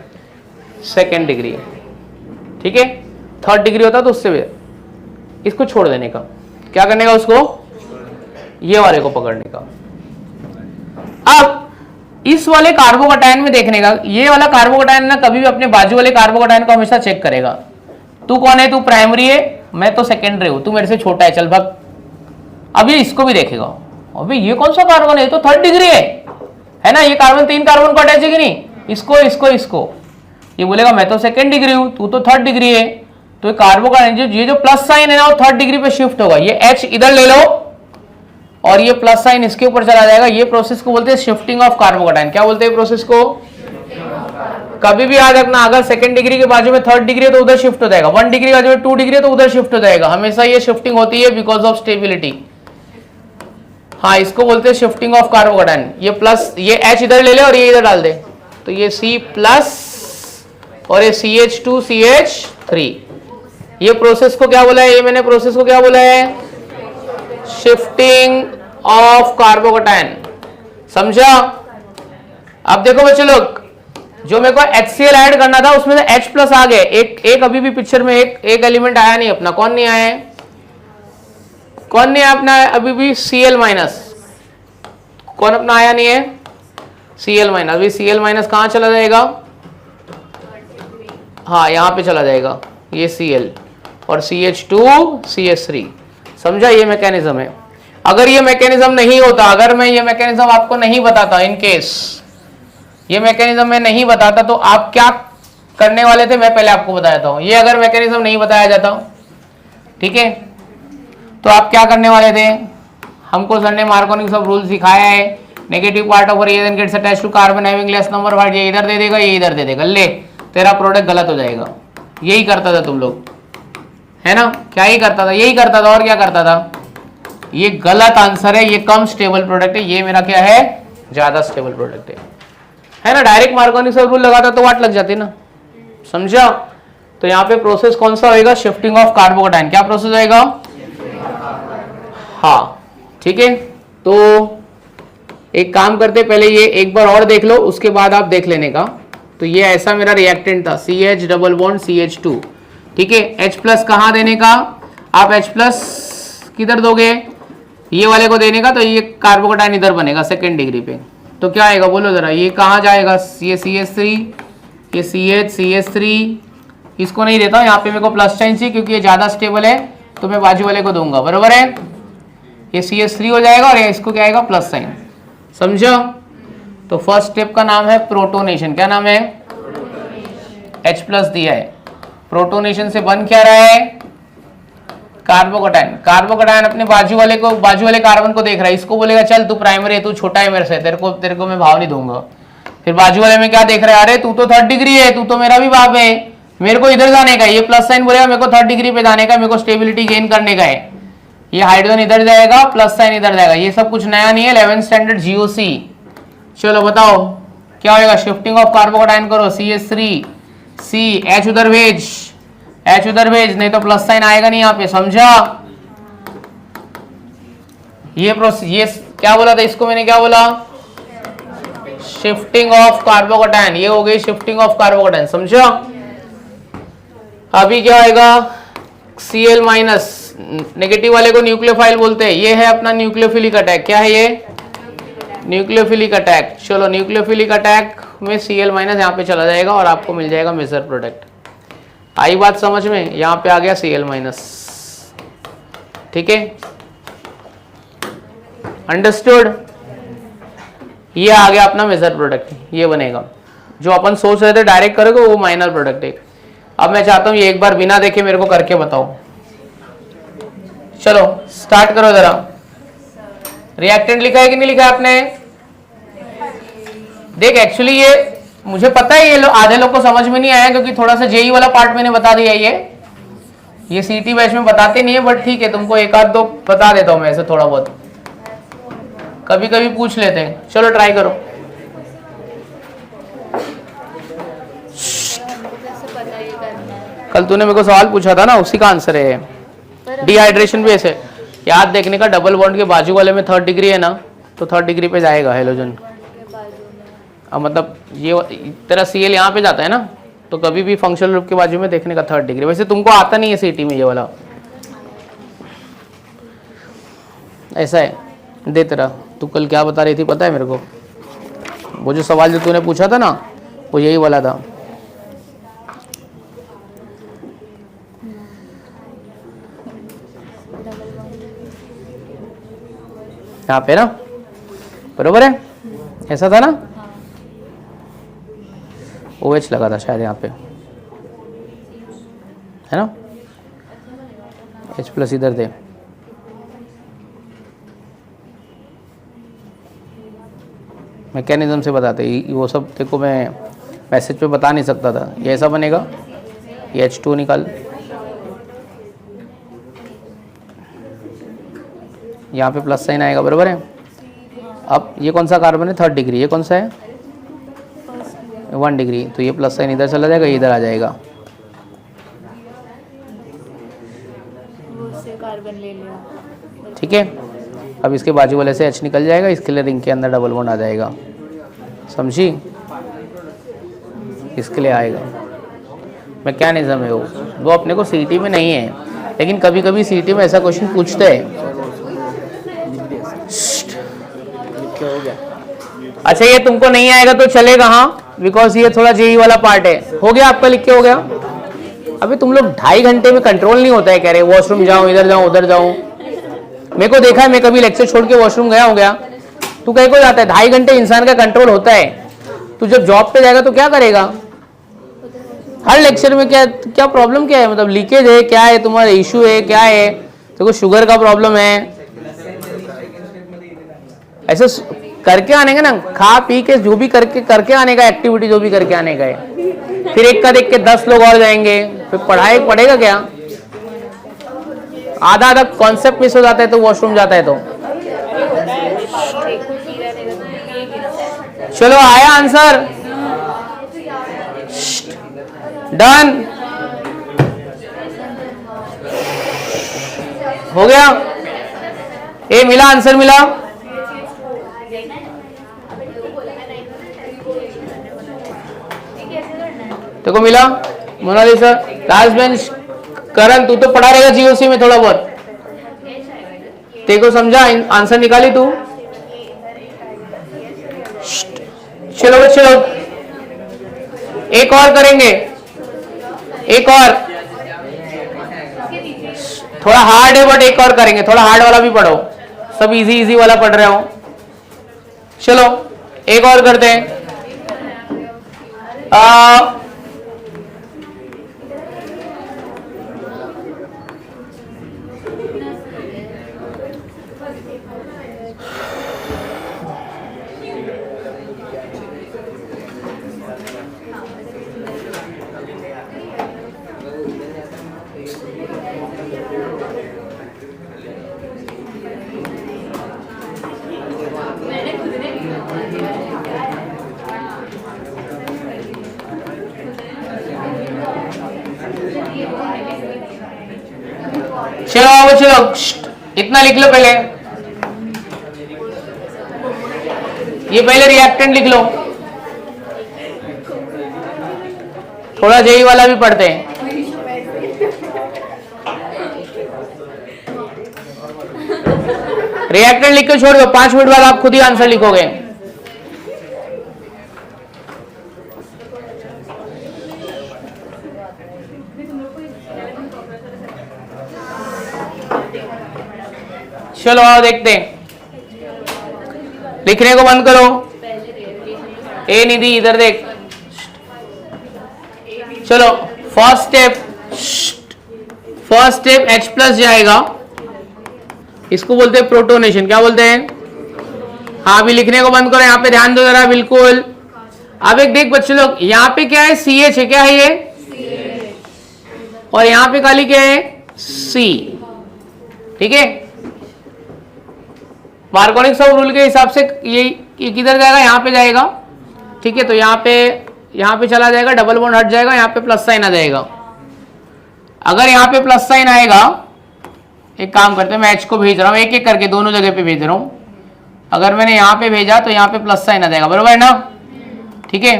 Second degree. ठीक है, थर्ड डिग्री होता तो उससे भी इसको छोड़ देने का, क्या करने का उसको, ये वाले को पकड़ने का। अब इस वाले कार्बोकटायन में देखने का, ये वाला कार्बोकटायन ना कभी भी अपने बाजू वाले कार्बोकटायन को हमेशा चेक करेगा। तू कौन है? तू प्राइमरी है, मैं तो सेकेंडरी हूं, तू मेरे से छोटा है, चल भाग। अब ये इसको भी देखेगा, अबे ये कौन सा कार्बन है, तो थर्ड डिग्री है ना, ये कार्बन 3 कार्बन को अटैच है कि नहीं, इसको इसको इसको। ये बोलेगा मैं तो सेकेंड डिग्री हूं, तू तो थर्ड डिग्री है, तो कार्बोकटायन ये जो प्लस साइन है ना वो थर्ड डिग्री पे शिफ्ट होगा। ये H इधर ले लो और ये प्लस साइन इसके ऊपर चला जाएगा। ये प्रोसेस को बोलते हैं शिफ्टिंग ऑफ कार्बोकटायन। क्या बोलते हैं प्रोसेस को? कभी भी याद रखना, अगर सेकंड डिग्री के बाजू में थर्ड डिग्री है तो उधर शिफ्ट हो जाएगा, 1 डिग्री के बाजू में 2 डिग्री है तो उधर शिफ्ट हो जाएगा। हमेशा ये शिफ्टिंग होती है बिकॉज ऑफ स्टेबिलिटी। हाँ, इसको बोलते हैं शिफ्टिंग ऑफ कार्बोकटायन। ये प्लस, ये H इधर ले ले और ये इधर डाल दे, तो ये C प्लस और ये CH2 CH3। ये प्रोसेस को क्या बोला है? ये मैंने प्रोसेस को क्या बोला है? Shifting of carbocation. समझा? अब देखो बच्चे लोग, जो मेरे को HCl ऐड करना था उसमें से H प्लस आ गए, एक अभी भी पिक्चर में एक एलिमेंट आया नहीं अपना। कौन नहीं आया है? कौन नहीं आया अपना? अभी भी Cl माइनस। कौन अपना आया नहीं है? Cl minus. अभी Cl माइनस कहां चला जाएगा? हाँ, यहां पे चला जाएगा, ये Cl और CH2 CH3। समझा? ये मैकेनिज्म है। अगर ये मैकेनिज्म नहीं होता, अगर मैं ये मैकेनिज्म आपको नहीं बताता, इन केस ये मैकेनिज्म मैं नहीं बताता तो आप क्या करने वाले थे, मैं पहले आपको बता देता हूं। ये अगर मैकेनिज्म नहीं बताया जाता, ठीक है, तो आप क्या करने वाले थे? हमको सर ने मार्कोनी सब रूल सिखाया है, negative part of reaction gets attached to carbon having less number of, ये इधर दे देगा, ये इधर दे देगा, ले तेरा प्रोडक्ट गलत हो जाएगा। यही करता था तुम लोग, है ना? क्या ही करता था? यही करता था। और क्या करता था? ये गलत आंसर है, ये कम स्टेबल प्रोडक्ट है, ये मेरा क्या है? ज्यादा स्टेबल प्रोडक्ट है ना? डायरेक्ट मार्कोनी सब रूल लगाता तो वाट लग जाती ना। समझा? तो यहाँ पे प्रोसेस कौन सा होएगा? Shifting of carbocation. क्या प्रोसेस होएगा? हाँ, ठीक है। तो एक काम करते, पहले ये एक बार और देख लो, उसके बाद आप देख लेने का। तो ये ऐसा मेरा रिएक्टेंट था, CH डबल बॉन्ड CH2, ठीक है। H प्लस कहाँ देने का? आप H प्लस किधर दोगे? ये वाले को देने का, तो ये कार्बोकटायन इधर बनेगा सेकेंड डिग्री पे। तो क्या आएगा बोलो जरा, ये कहाँ जाएगा? ये CH3, ये CH CH3, इसको नहीं देता हूँ, यहाँ पे मेरे को प्लस साइन चाहिए क्योंकि ये ज़्यादा स्टेबल है, तो मैं बाजू वाले को दूंगा, बरोबर है। ये CH3 हो जाएगा और ये इसको क्या आएगा? Plus sign. समझो? तो फर्स्ट स्टेप का नाम है प्रोटोनेशन। क्या नाम है? H प्लस दिया है, प्रोटोनेशन से बन क्या रहा है? कार्बोकटायन। कार्बोकटायन अपने बाजू वाले कार्बन को देख रहा है, इसको बोलेगा चल तू प्राइमरी है, तू छोटा है मेरे से, तेरे को मैं भाव नहीं दूंगा। फिर बाजू वाले में क्या देख रहा है? अरे तू तो थर्ड डिग्री है, तू तो मेरा भी बाप है, मेरे को इधर जाने का। ये प्लस साइन बोलेगा मेरे को थर्ड डिग्री पे जाने का, मेरे को स्टेबिलिटी गेन करने का है। ये हाइड्रोजन इधर जाएगा, प्लस साइन इधर जाएगा। ये सब कुछ नया नहीं है, 11th स्टैंडर्ड GOC। चलो बताओ क्या होगा? शिफ्टिंग ऑफ कार्बोकटायन करो, CH3 C, H उधर भेज, H उधर भेज, नहीं तो प्लस साइन आएगा नहीं यहाँ पे। समझा? ये प्रोसेस, ये क्या बोला था इसको मैंने? क्या बोला? Shifting of carbocation. ये हो गई शिफ्टिंग ऑफ कार्बोकटायन। समझा? अभी क्या आएगा? Cl माइनस, नेगेटिव वाले को न्यूक्लियोफाइल बोलते हैं। ये है अपना न्यूक्लियोफिलिक अटैक। क्या है ये? Nucleophilic attack. चलो न्यूक्लियोफिलिक अटैक में Cl माइनस यहाँ पे चला जाएगा और आपको मिल जाएगा मेजर प्रोडक्ट। आई बात समझ में? यहाँ पे आ गया Cl माइनस, ठीक है, अंडरस्टूड? ये आ गया अपना मेजर प्रोडक्ट, ये बनेगा। जो अपन सोच रहे थे डायरेक्ट करोगे वो माइनर प्रोडक्ट है। अब मैं चाहता हूँ ये एक बार बिना देखे मेरे को करके बताओ। चलो स्टार्ट करो जरा। रिएक्टेंट लिखा है कि नहीं लिखा है आपने? देख एक्चुअली ये मुझे पता है, ये आधे लोग को समझ में नहीं आया क्योंकि थोड़ा सा जेई वाला पार्ट मैंने बता दिया। ये ये सीटी बैच में बताते नहीं है, बट ठीक है, तुमको एक आध दो बता देता हूँ मैं ऐसे थोड़ा बहुत, कभी कभी पूछ लेते हैं। चलो ट्राई करो। कल तूने मेरे को सवाल पूछा था ना, उसी का आंसर है। डिहाइड्रेशन भी ऐसे याद देखने का, डबल बॉन्ड के बाजू वाले में 3rd डिग्री है ना, तो 3rd डिग्री पे जाएगा हेलोजन। अब मतलब ये तेरा सीएल यहाँ पे जाता है ना, तो कभी भी फंक्शनल ग्रुप के बाजू में देखने का 3rd डिग्री। वैसे तुमको आता नहीं है सीटी में ये वाला, ऐसा है। दे तेरा, तू कल क्या बता रही थी पता है मेरे को? वो जो सवाल जो तूने पूछा था ना, वो यही वाला था। यहाँ पे ना, बरोबर है, ऐसा था ना? OH लगा था शायद यहाँ पे, है ना? H+ इधर थे। मैकेनिज्म से बताते, वो सब देखो मैं मैसेज पे बता नहीं सकता था। ये ऐसा बनेगा, ये H2 निकाल, यहाँ पे प्लस साइन आएगा, बरोबर है। अब ये कौन सा कार्बन है? 3rd degree. ये कौन सा है? 1 डिग्री। तो ये प्लस साइन इधर चला जाएगा, ये इधर आ जाएगा। कार्बन ले लिया, ठीक है। अब इसके बाजू वाले से H निकल जाएगा, इसके लिए रिंग के अंदर डबल बॉन्ड आ जाएगा, समझी? इसके लिए आएगा। मैकेनिज्म है वो अपने को सीटी में नहीं है, लेकिन कभी कभी सीटी में ऐसा क्वेश्चन पूछते हैं। अच्छा, ये तुमको नहीं आएगा तो चलेगा, हाँ, बिकॉज ये थोड़ा जेई वाला पार्ट है। हो गया आपका, लिख के हो गया। अभी तुम लोग 2.5 घंटे में कंट्रोल नहीं होता है, कह रहे वॉशरूम जाऊं, इधर जाऊं, उधर जाऊं। मेरे को देखा है, मैं कभी लेक्चर छोड़ के वॉशरूम गया हो गया, तू कहीं को जाता है? 2.5 घंटे इंसान का कंट्रोल होता है। तू जब जॉब पे जाएगा तो क्या करेगा? हर लेक्चर में क्या क्या प्रॉब्लम क्या है, मतलब लीकेज है, क्या है तुम्हारा इशू है, क्या है? देखो शुगर का प्रॉब्लम है, ऐसे करके आने का ना, खा पी के जो भी करके आने का, एक्टिविटी जो भी करके आने का है। फिर एक का देख के 10 लोग और जाएंगे, फिर पढ़ाई पड़ेगा क्या? आधा कॉन्सेप्ट मिस हो जाता है तो वॉशरूम जाता है तो। चलो आया आंसर, डन हो गया। ए मिला, आंसर मिला। देखो मिला। मोनालिसा, लास्ट बेंच, करण तू तो पढ़ा रहेगा जीओसी में थोड़ा बहुत, देखो समझा, आंसर निकाली तू। चलो चलो, एक और करेंगे, एक और थोड़ा हार्ड है बट एक और करेंगे, थोड़ा हार्ड वाला भी पढ़ो, सब इजी इजी वाला पढ़ रहे हो। चलो एक और करते हैं। चलो चलो, इतना लिख लो पहले, ये पहले रिएक्टेंट लिख लो, थोड़ा जेई वाला भी पढ़ते हैं। रिएक्टेंट लिख के छोड़ दो, 5 मिनट बाद आप खुद ही आंसर लिखोगे। चलो आओ देखते हैं, लिखने को बंद करो। ए निधि इधर देख, चलो फर्स्ट स्टेप H+ जाएगा, इसको बोलते हैं प्रोटोनेशन। क्या बोलते हैं? हाँ, अभी लिखने को बंद करो, यहाँ पे ध्यान दो जरा, बिल्कुल। अब एक देख बच्चे लोग, यहाँ पे क्या है? CH है, क्या है ये? और यहाँ पे खाली क्या है? C। ठीक है, मार्कोनिक सब रूल के हिसाब से ये किधर जाएगा, यहाँ पे जाएगा। ठीक है, तो यहाँ पे चला जाएगा, डबल बॉन्ड हट जाएगा, यहाँ पे प्लस साइन आ जाएगा। अगर यहाँ पे प्लस साइन आएगा, एक काम करते हैं, मैं H को भेज रहा हूँ एक एक करके, दोनों जगह पे भेज रहा हूँ। अगर मैंने यहाँ पे भेजा तो यहाँ पे प्लस साइन आ जाएगा, बरोबर है ना। ठीक है,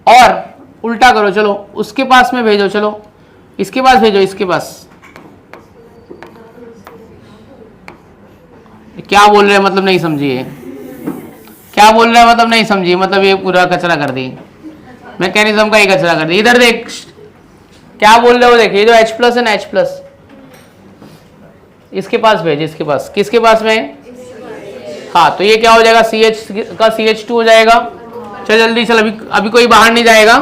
और उल्टा करो, चलो उसके पास में भेजो, चलो इसके पास भेजो, इसके पास। क्या बोल रहे हैं मतलब नहीं समझिए, क्या बोल रहे हैं मतलब नहीं समझिए, मतलब ये पूरा कचरा कर दी, मैकेनिज्म का ही कचरा कर दी। इधर देख क्या बोल रहे हो, देखिए जो H प्लस है ना, H प्लस इसके पास भेज, इसके पास, किसके पास में, हाँ, तो ये क्या हो जाएगा, CH का CH2 हो जाएगा। चल जल्दी चल, अभी कोई बाहर नहीं जाएगा।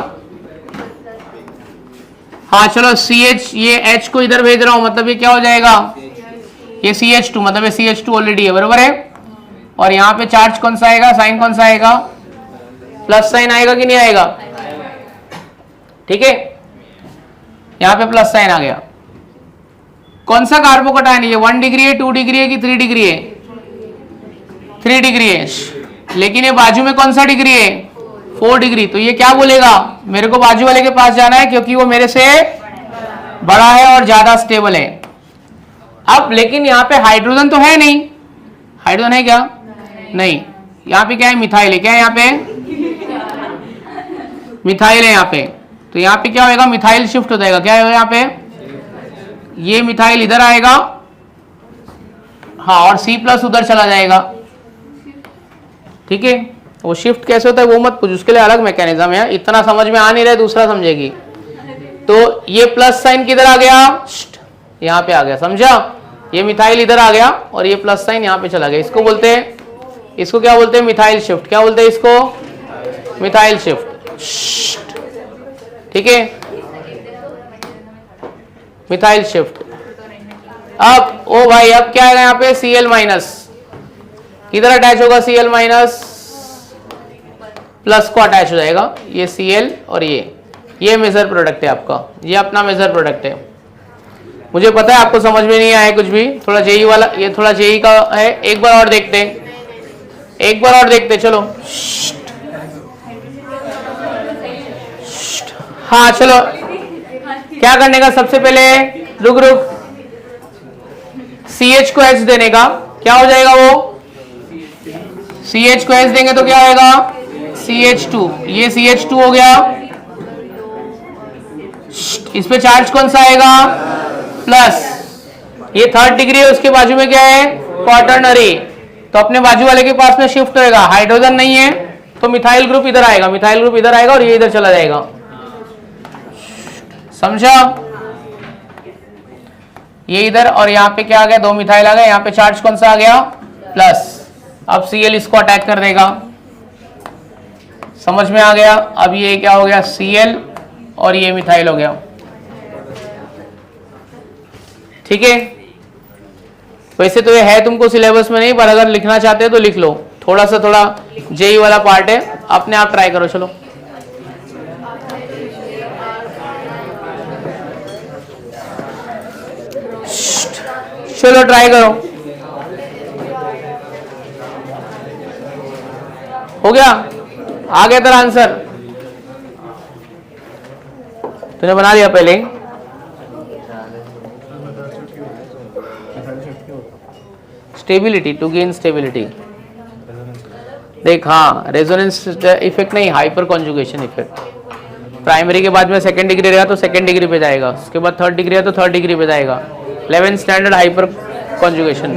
हाँ चलो, CH, ये H को इधर भेज रहा हूं, मतलब ये क्या हो जाएगा, ये CH2, मतलब ये CH2 ऑलरेडी है, बरोबर है। और यहाँ पे चार्ज कौन सा आएगा, साइन कौन सा आएगा, प्लस साइन आएगा कि नहीं आएगा। ठीक है, यहाँ पे प्लस साइन आ गया। कौन सा कार्बोकटायन है, ये 1 डिग्री है, 2 डिग्री है कि 3 डिग्री है, 3 डिग्री है। लेकिन ये बाजू में कौन सा डिग्री है, 4 डिग्री। तो ये क्या बोलेगा, मेरे को बाजू वाले के पास जाना है क्योंकि वो मेरे से बड़ा है और ज्यादा स्टेबल है। अब लेकिन यहाँ पे हाइड्रोजन तो है नहीं, हाइड्रोजन है क्या, नहीं, यहाँ पे क्या है, मिथाइल है। क्या है यहाँ पे, मिथाइल है यहाँ पे। तो यहाँ पे क्या होगा, मिथाइल शिफ्ट हो जाएगा। क्या होगा यहाँ पे, ये मिथाइल इधर आएगा, हाँ, और C+ उधर चला जाएगा। ठीक है, वो शिफ्ट कैसे होता है वो मत पूछ, उसके लिए अलग मैकेनिज्म है, इतना समझ में आ नहीं रहा है, दूसरा समझेगी। तो ये प्लस साइन किधर आ गया, यहाँ पे आ गया, समझा। ये मिथाइल इधर आ गया और ये प्लस साइन यहाँ पे चला गया। इसको बोलते हैं, इसको क्या बोलते हैं, मिथाइल शिफ्ट। क्या बोलते हैं इसको, मिथाइल शिफ्ट। ठीक है, मिथाइल शिफ्ट। अब ओ भाई, अब क्या है यहाँ पे, Cl- किधर अटैच होगा, Cl- प्लस को अटैच हो जाएगा। ये Cl और ये मेजर प्रोडक्ट है आपका, ये अपना मेजर प्रोडक्ट है। मुझे पता है आपको समझ में नहीं आया कुछ भी, थोड़ा जेई वाला, ये थोड़ा जेई का है। एक बार और देखते हैं, एक बार और देखते, चलो। हाँ चलो, क्या करने का, सबसे पहले रुक CH को H देने का। क्या हो जाएगा वो, CH को H देंगे तो क्या होगा, CH2। ये CH2 हो गया। इस पे चार्ज कौन सा आएगा, प्लस। ये 3rd डिग्री है, उसके बाजू में क्या है, क्वाटरनरी। तो अपने बाजू वाले के पास में शिफ्ट होएगा। हाइड्रोजन नहीं है तो मिथाइल ग्रुप इधर आएगा, मिथाइल ग्रुप इधर आएगा और ये इधर चला जाएगा, समझा। ये इधर और यहाँ पे क्या आ गया, 2 मिथाइल आ गया। यहाँ पे चार्ज कौन सा आ गया, प्लस। अब Cl इसको अटैक कर देगा, समझ में आ गया। अब ये क्या हो गया, Cl और ये मिथाइल हो गया। ठीक है, वैसे तो ये है तुमको सिलेबस में नहीं, पर अगर लिखना चाहते हो तो लिख लो। थोड़ा सा थोड़ा जेई वाला पार्ट है, अपने आप ट्राई करो। चलो चलो ट्राई करो, हो गया, आ गया तेरा आंसर, तूने बना लिया पहले। Stability, to gain stability. देख, हाँ, रेजोनेंस इफेक्ट नहीं, हाइपर कॉन्जुगेशन इफेक्ट। प्राइमरी के बाद में 2nd डिग्री रहेगा तो 2nd डिग्री पे जाएगा, उसके बाद 3rd डिग्री है तो 3rd डिग्री पे जाएगा। 11th standard hyper conjugation.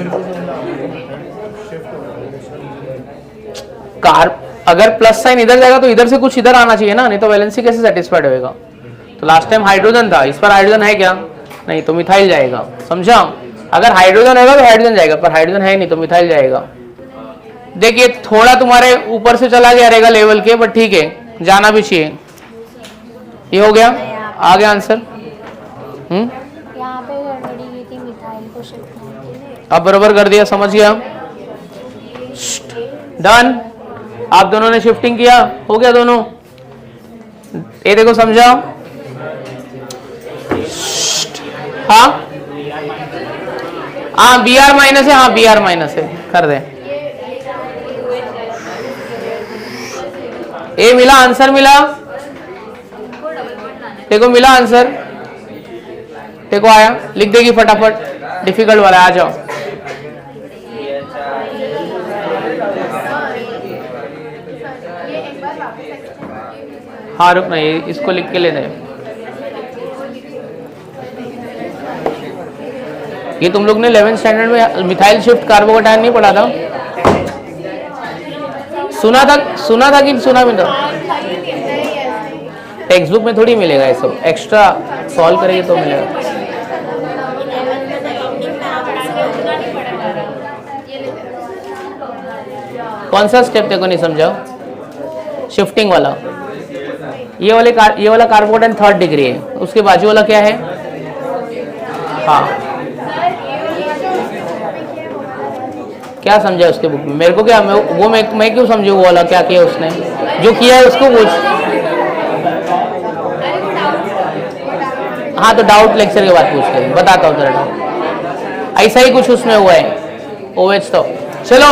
अगर प्लस साइन इधर जाएगा तो इधर से कुछ इधर आना चाहिए ना, नहीं तो वैलेंसी कैसे सेटिस्फाइड होएगा। तो लास्ट टाइम हाइड्रोजन था, इस पर हाइड्रोजन है क्या, नहीं, तो मिथाइल जाएगा, समझा। अगर हाइड्रोजन होगा तो हाइड्रोजन जाएगा, पर हाइड्रोजन है नहीं तो मिथाइल जाएगा। देखिए थोड़ा तुम्हारे ऊपर से चला गया रहेगा लेवल के, बट ठीक है, जाना भी चाहिए। ये हो गया, आ गया आंसर। यहाँ पे गड़बड़ी की थी, मिथाइल को शिफ्ट करने। अब बरोबर कर दिया, समझ गया, डन। आप दोनों ने शिफ्टिंग किया, हो गया दोनों। ये देखो, समझा, हाँ हाँ बी आर माइनस है, हाँ बी आर माइनस है, कर दे। ए मिला, आंसर मिला, देखो मिला आंसर, देखो आया, लिख देगी फटाफट, डिफिकल्ट वाला, आ जाओ। हाँ रुक नहीं, इसको लिख के ले दे। ये तुम लोग ने 11th स्टैंडर्ड में मिथाइल शिफ्ट कार्बोकेटायन नहीं पढ़ा था? सुना था कि सुना भी था? टेक्स्ट बुक में थोड़ी मिलेगा ये सब, एक्स्ट्रा सॉल्व करेंगे तो मिलेगा। कौन सा स्टेप देखो नहीं समझा? शिफ्टिंग वाला, ये वाला कार्बोकेटायन 3rd डिग्री है, उसके बाजू वाला क्या है? हाँ, क्या समझा उसके बुक में? मेरे को क्या, मैं क्यों समझू वो वाला क्या किया उसने? जो किया है उसको पूछ। हाँ तो डाउट लेक्चर के बाद पूछ के बताता हूँ तेरा डाउट। ऐसा ही कुछ उसमें हुआ है, ओएच तो। चलो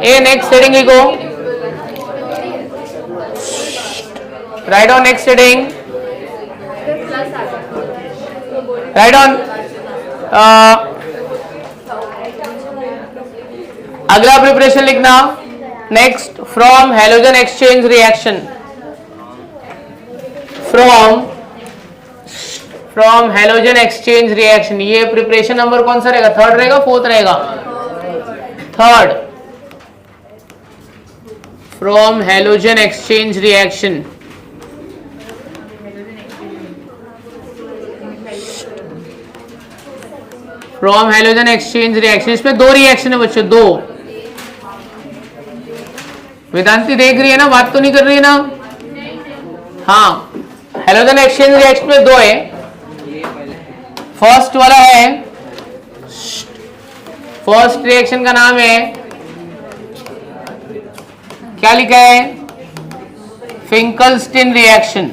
ए नेक्स्ट हेडिंग लिखो, right on next heading, right on. अगला प्रिपरेशन लिखना, next from halogen exchange reaction, from halogen exchange reaction. ये प्रिपरेशन नंबर कौन सा रहेगा? 3rd रहेगा, 4th रहेगा? 3rd। From halogen exchange reaction, from halogen exchange reaction. इसमें 2 रिएक्शन है बच्चों, 2। वेदांती देख रही है ना, बात तो नहीं कर रही है ना? हाँ, हेलोजन एक्सचेंज रिएक्शन में 2 है। फर्स्ट वाला है, फर्स्ट रिएक्शन का नाम है, क्या लिखा है? Finkelstein reaction.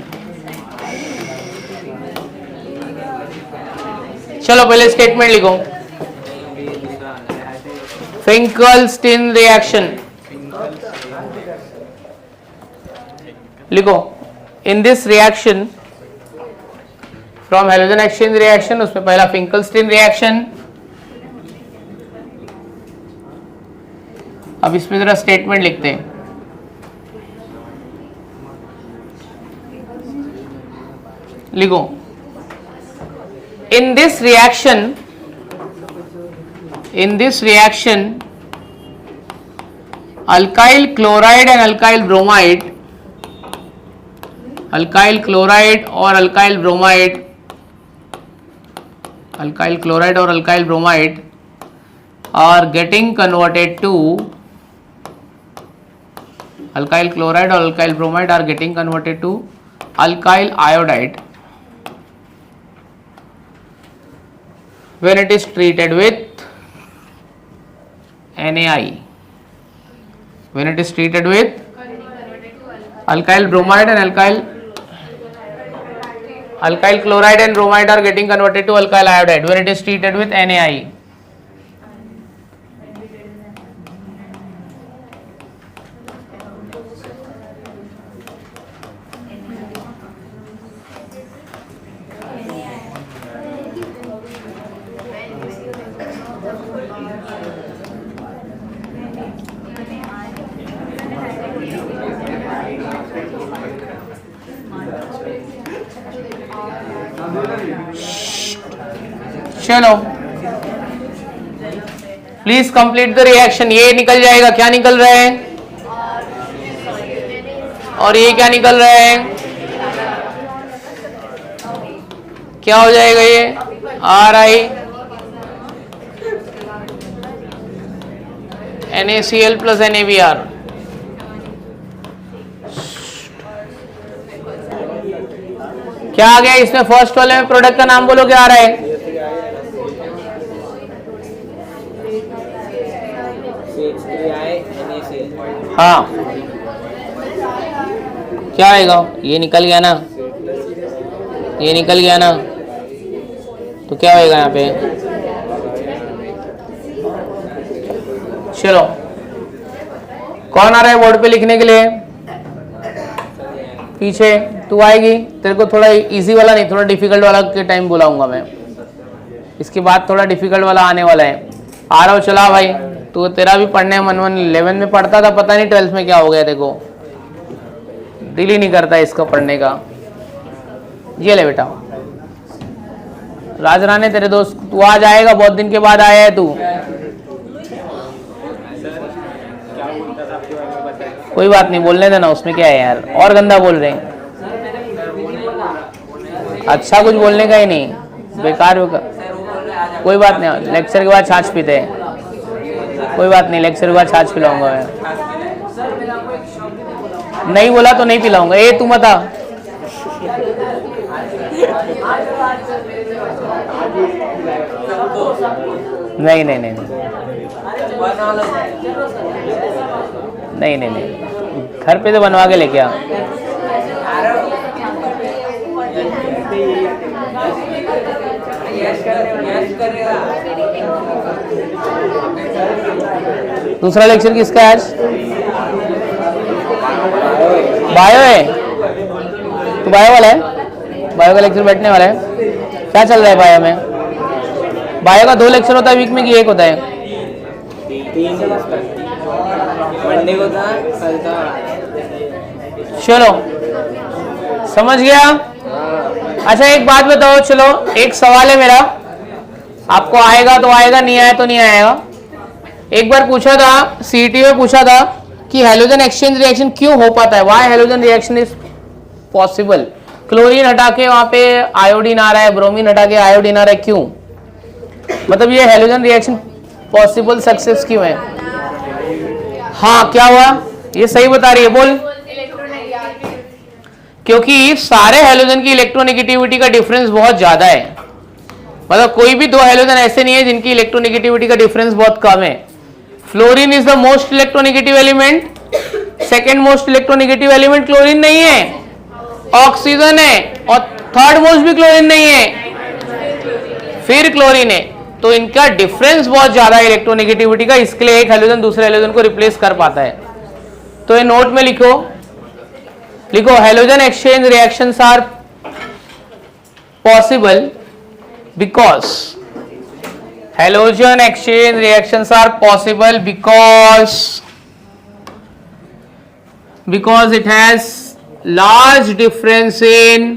चलो पहले स्टेटमेंट लिखो, फिंकलस्टीन रिएक्शन लिखो। In this reaction, from halogen exchange reaction, उसमें पहला फिंकलस्टीन रिएक्शन। अब इसमें जरा स्टेटमेंट लिखते हैं, लिखो। In this reaction, alkyl chloride and alkyl bromide, alkyl chloride or alkyl bromide, alkyl chloride or alkyl bromide are getting converted to, alkyl chloride or alkyl bromide are getting converted to alkyl iodide when it is treated with NaI. When it is treated with alkyl bromide and alkyl chloride and bromide are getting converted to alkyl iodide when it is treated with NaI. चलो please complete the reaction. ये निकल जाएगा, क्या निकल रहा है? और ये क्या निकल रहा है? क्या हो जाएगा ये? RI NaCl plus NaBr। क्या आ गया इसमें? फर्स्ट वाले में प्रोडक्ट का नाम बोलो, क्या आ रहा है? हाँ क्या आएगा? ये निकल गया ना, ये निकल गया ना, तो क्या होएगा यहाँ पे? चलो, कौन आ रहा है बोर्ड पे लिखने के लिए? पीछे तू आएगी, तेरे को थोड़ा इजी वाला नहीं, थोड़ा डिफिकल्ट वाला के टाइम बुलाऊंगा मैं, इसके बाद थोड़ा डिफिकल्ट वाला आने वाला है। आ रहा हो, चला भाई, तू तेरा भी पढ़ने मन 11 में पढ़ता था, पता नहीं 12th में क्या हो गया, देखो दिल ही नहीं करता इसका पढ़ने का। ये ले बेटा, राज राणे तेरे दोस्त, तू आज आएगा, बहुत दिन के बाद आया है तू। कोई बात नहीं, बोलने देना, उसमें क्या है यार, और गंदा बोल रहे हैं। अच्छा कुछ बोलने का ही नहीं, बेकार बेकार। कोई बात नहीं, लेक्चर के बाद छाछ पीते हैं, कोई बात नहीं, लेक्चर के बाद छाछ पिलाऊंगा मैं। नहीं बोला तो नहीं पिलाऊंगा। ए तू मत आ, नहीं नहीं नहीं नहीं नहीं नहीं, घर पे तो बनवा के लेके आ। दूसरा लेक्चर किसका है आज? बायो है, तो बायो वाला है, बायो का लेक्चर बैठने वाला है। क्या चल रहा है बायो में? बायो का 2 लेक्चर होता है वीक में कि 1 होता है? चलो समझ गया। अच्छा एक बात बताओ, चलो एक सवाल है मेरा, आपको आएगा तो आएगा, नहीं आया तो नहीं आएगा। एक बार पूछा था सीईटी में, पूछा था कि हैलोजन एक्सचेंज रिएक्शन क्यों हो पाता है, why halogen reaction is possible. Chlorine हटा के वहां पे आयोडीन आ रहा है, ब्रोमीन हटा के आयोडीन आ रहा है, क्यों? मतलब ये हैलोजन रिएक्शन पॉसिबल सक्सेस क्यों है? हाँ क्या हुआ, ये सही बता रही है, बोल। क्योंकि सारे हैलोजन की इलेक्ट्रोनेगेटिविटी का डिफरेंस बहुत ज्यादा है, मतलब कोई भी 2 हैलोजन ऐसे नहीं है जिनकी इलेक्ट्रोनेगेटिविटी का डिफरेंस बहुत कम है। Fluorine is the most electronegative element, second most electronegative element chlorine नहीं है, ऑक्सीजन है, और थर्ड मोस्ट भी क्लोरीन नहीं है, फिर क्लोरीन है। तो इनका डिफरेंस बहुत ज्यादा है इलेक्ट्रोनेगेटिविटी का, इसके लिए एक हैलोजन दूसरे हैलोजन को रिप्लेस कर पाता है। तो ये नोट में लिखो, लिखो halogen exchange reactions are possible because halogen exchange reactions are possible because it has large difference in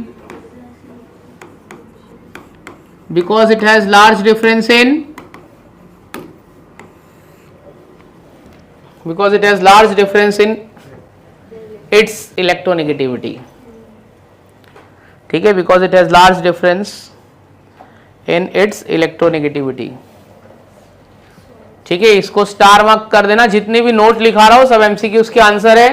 its electronegativity, ठीक है, because it has large difference in its electronegativity, ठीक है। इसको स्टार मार्क कर देना, जितने भी नोट लिखा रहा हो सब एमसीक्यूज के आंसर है,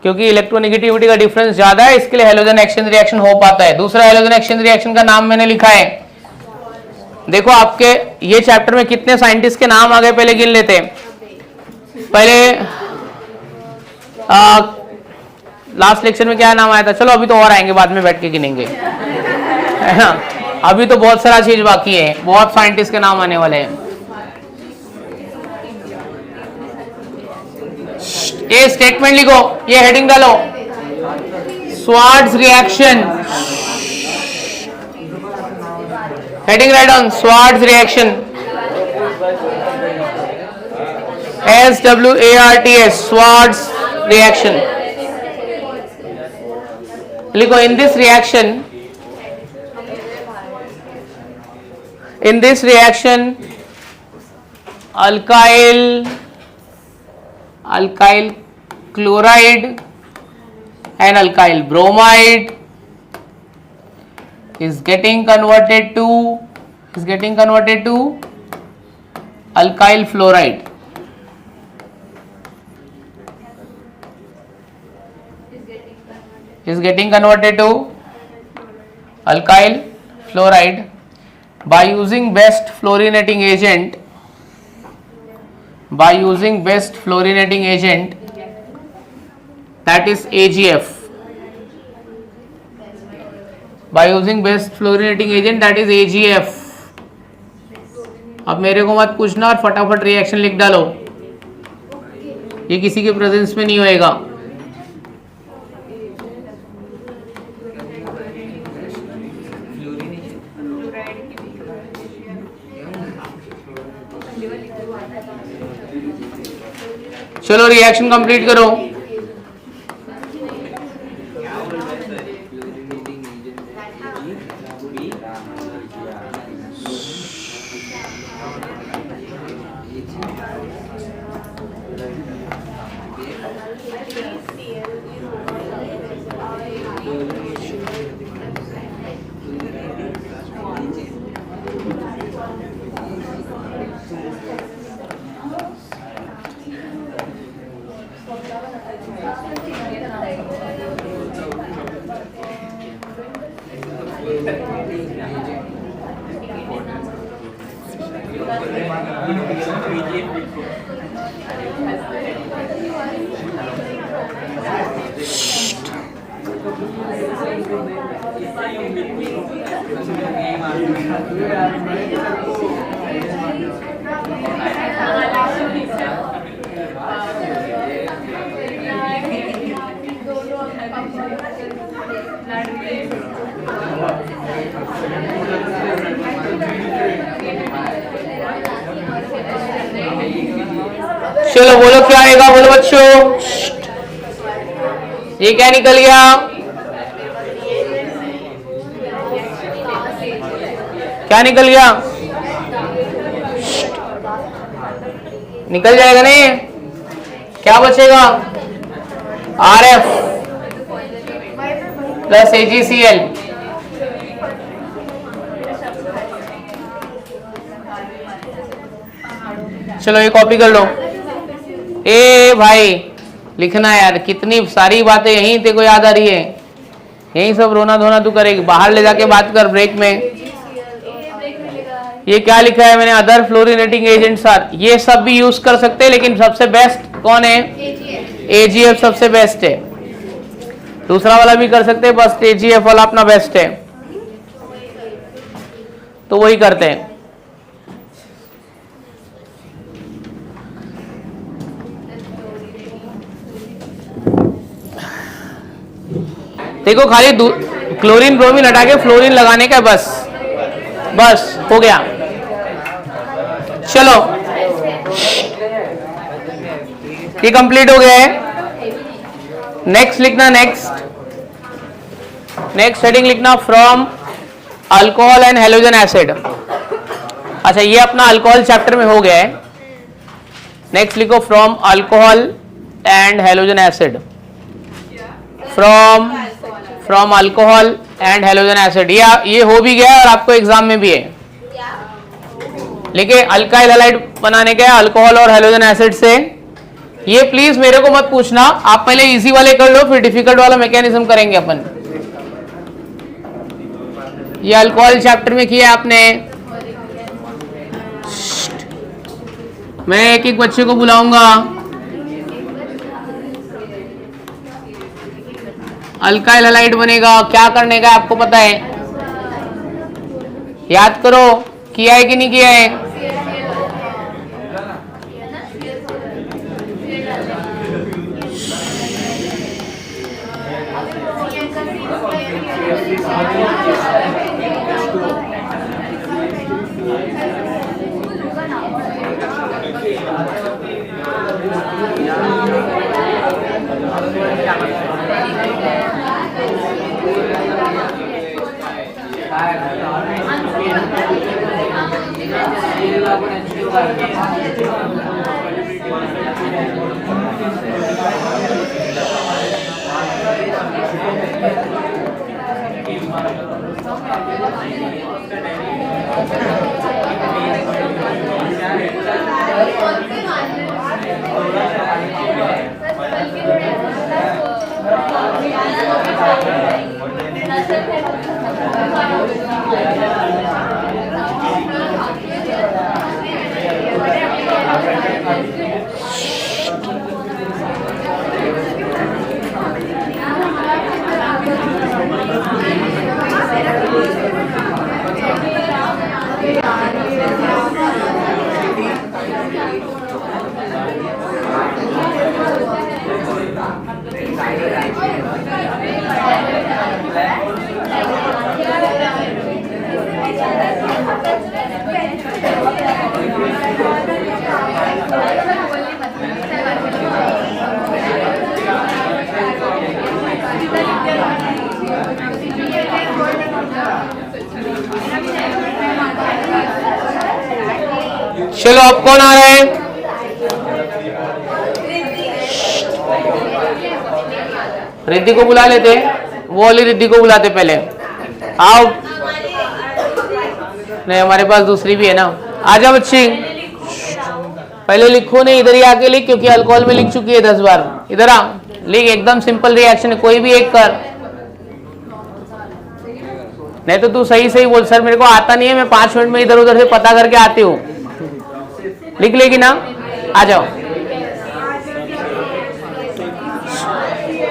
क्योंकि इलेक्ट्रोनेगेटिविटी का डिफरेंस ज्यादा है, इसके लिए हैलोजन एक्सचेंज रिएक्शन हो पाता है। दूसरा हैलोजन एक्सचेंज रिएक्शन का नाम मैंने लिखा है, देखो आपके ये चैप्टर में कितने साइंटिस्ट के नाम आ गए, पहले गिन लेते हैं। पहले लास्ट लेक्चर में क्या नाम आया था, चलो अभी तो और आएंगे, बाद में बैठ के गिनेंगे, है ना। अभी तो बहुत सारा चीज बाकी है, बहुत साइंटिस्ट के नाम आने वाले हैं। ये स्टेटमेंट लिखो, ये हेडिंग डालो, Swarts reaction, heading right on Swarts reaction, SWARTS, Swarts reaction. लिखो, in this reaction alkyl chloride and alkyl bromide is getting converted to alkyl fluoride, is getting converted to alkyl fluoride by using best fluorinating agent, that is AgF, by using best fluorinating agent, that is AgF, अब मेरे को मत पूछना और फटाफट reaction लिख डालो, ये किसी के प्रेजेंस में नहीं होएगा। चलो रिएक्शन कंप्लीट करो। चलो बोलो क्या आएगा, बोलो बच्चों। ये क्या निकल गया? क्या निकल गया? निकल जाएगा नहीं, क्या बचेगा? RF plus AgCl। चलो ये कॉपी कर लो। ए भाई लिखना यार, कितनी सारी बातें यहीं तेरे को याद आ रही है, यही सब रोना धोना तू करेगी, बाहर ले जाके बात कर ब्रेक में। ये क्या लिखा है मैंने, अदर फ्लोरिनेटिंग एजेंट्स आर, ये सब भी यूज कर सकते हैं, लेकिन सबसे बेस्ट कौन है? AgF सबसे बेस्ट है। दूसरा वाला भी कर सकते हैं, बस AgF वाला अपना बेस्ट है, तो वही करते हैं। देखो खाली क्लोरीन ब्रोमीन हटा के फ्लोरीन लगाने का, बस बस हो गया। चलो ये कंप्लीट हो गया है। नेक्स्ट लिखना, नेक्स्ट हेडिंग लिखना from alcohol and halogen acid. अच्छा ये अपना अल्कोहल चैप्टर में हो गया है। नेक्स्ट लिखो from alcohol and halogen acid, from alcohol and halogen acid. ये हो भी गया और आपको एग्जाम में भी है। लेकिन अल्काइल हैलाइड बनाने का अल्कोहल और हैलोजन एसिड से। ये प्लीज मेरे को मत पूछना, आप पहले इजी वाले कर लो, फिर डिफिकल्ट वाला मैकेनिज्म करेंगे अपन। ये अल्कोहल चैप्टर में किया आपने। मैं एक एक बच्चे को बुलाऊंगा। अल्काइल हैलाइड बनेगा, क्या करने का आपको पता है? याद करो, किया है कि नहीं किया है? Yeah. चलो अब कौन आ रहा है? रिद्धि को बुला लेते, वो वाली रिद्धि को बुलाते पहले। आओ, नहीं हमारे पास दूसरी भी है ना। आजा बच्ची, पहले लिखो नहीं, इधर ही आके लिख, क्योंकि अल्कोहल में लिख चुकी है 10 बार। इधर आ, लिख, एकदम सिंपल रिएक्शन है, कोई भी एक कर। नहीं तो तू सही सही बोल, सर मेरे को आता नहीं है, मैं 5 मिनट में इधर उधर से पता करके आती हूँ। लिख लेगी ना? आ जाओ,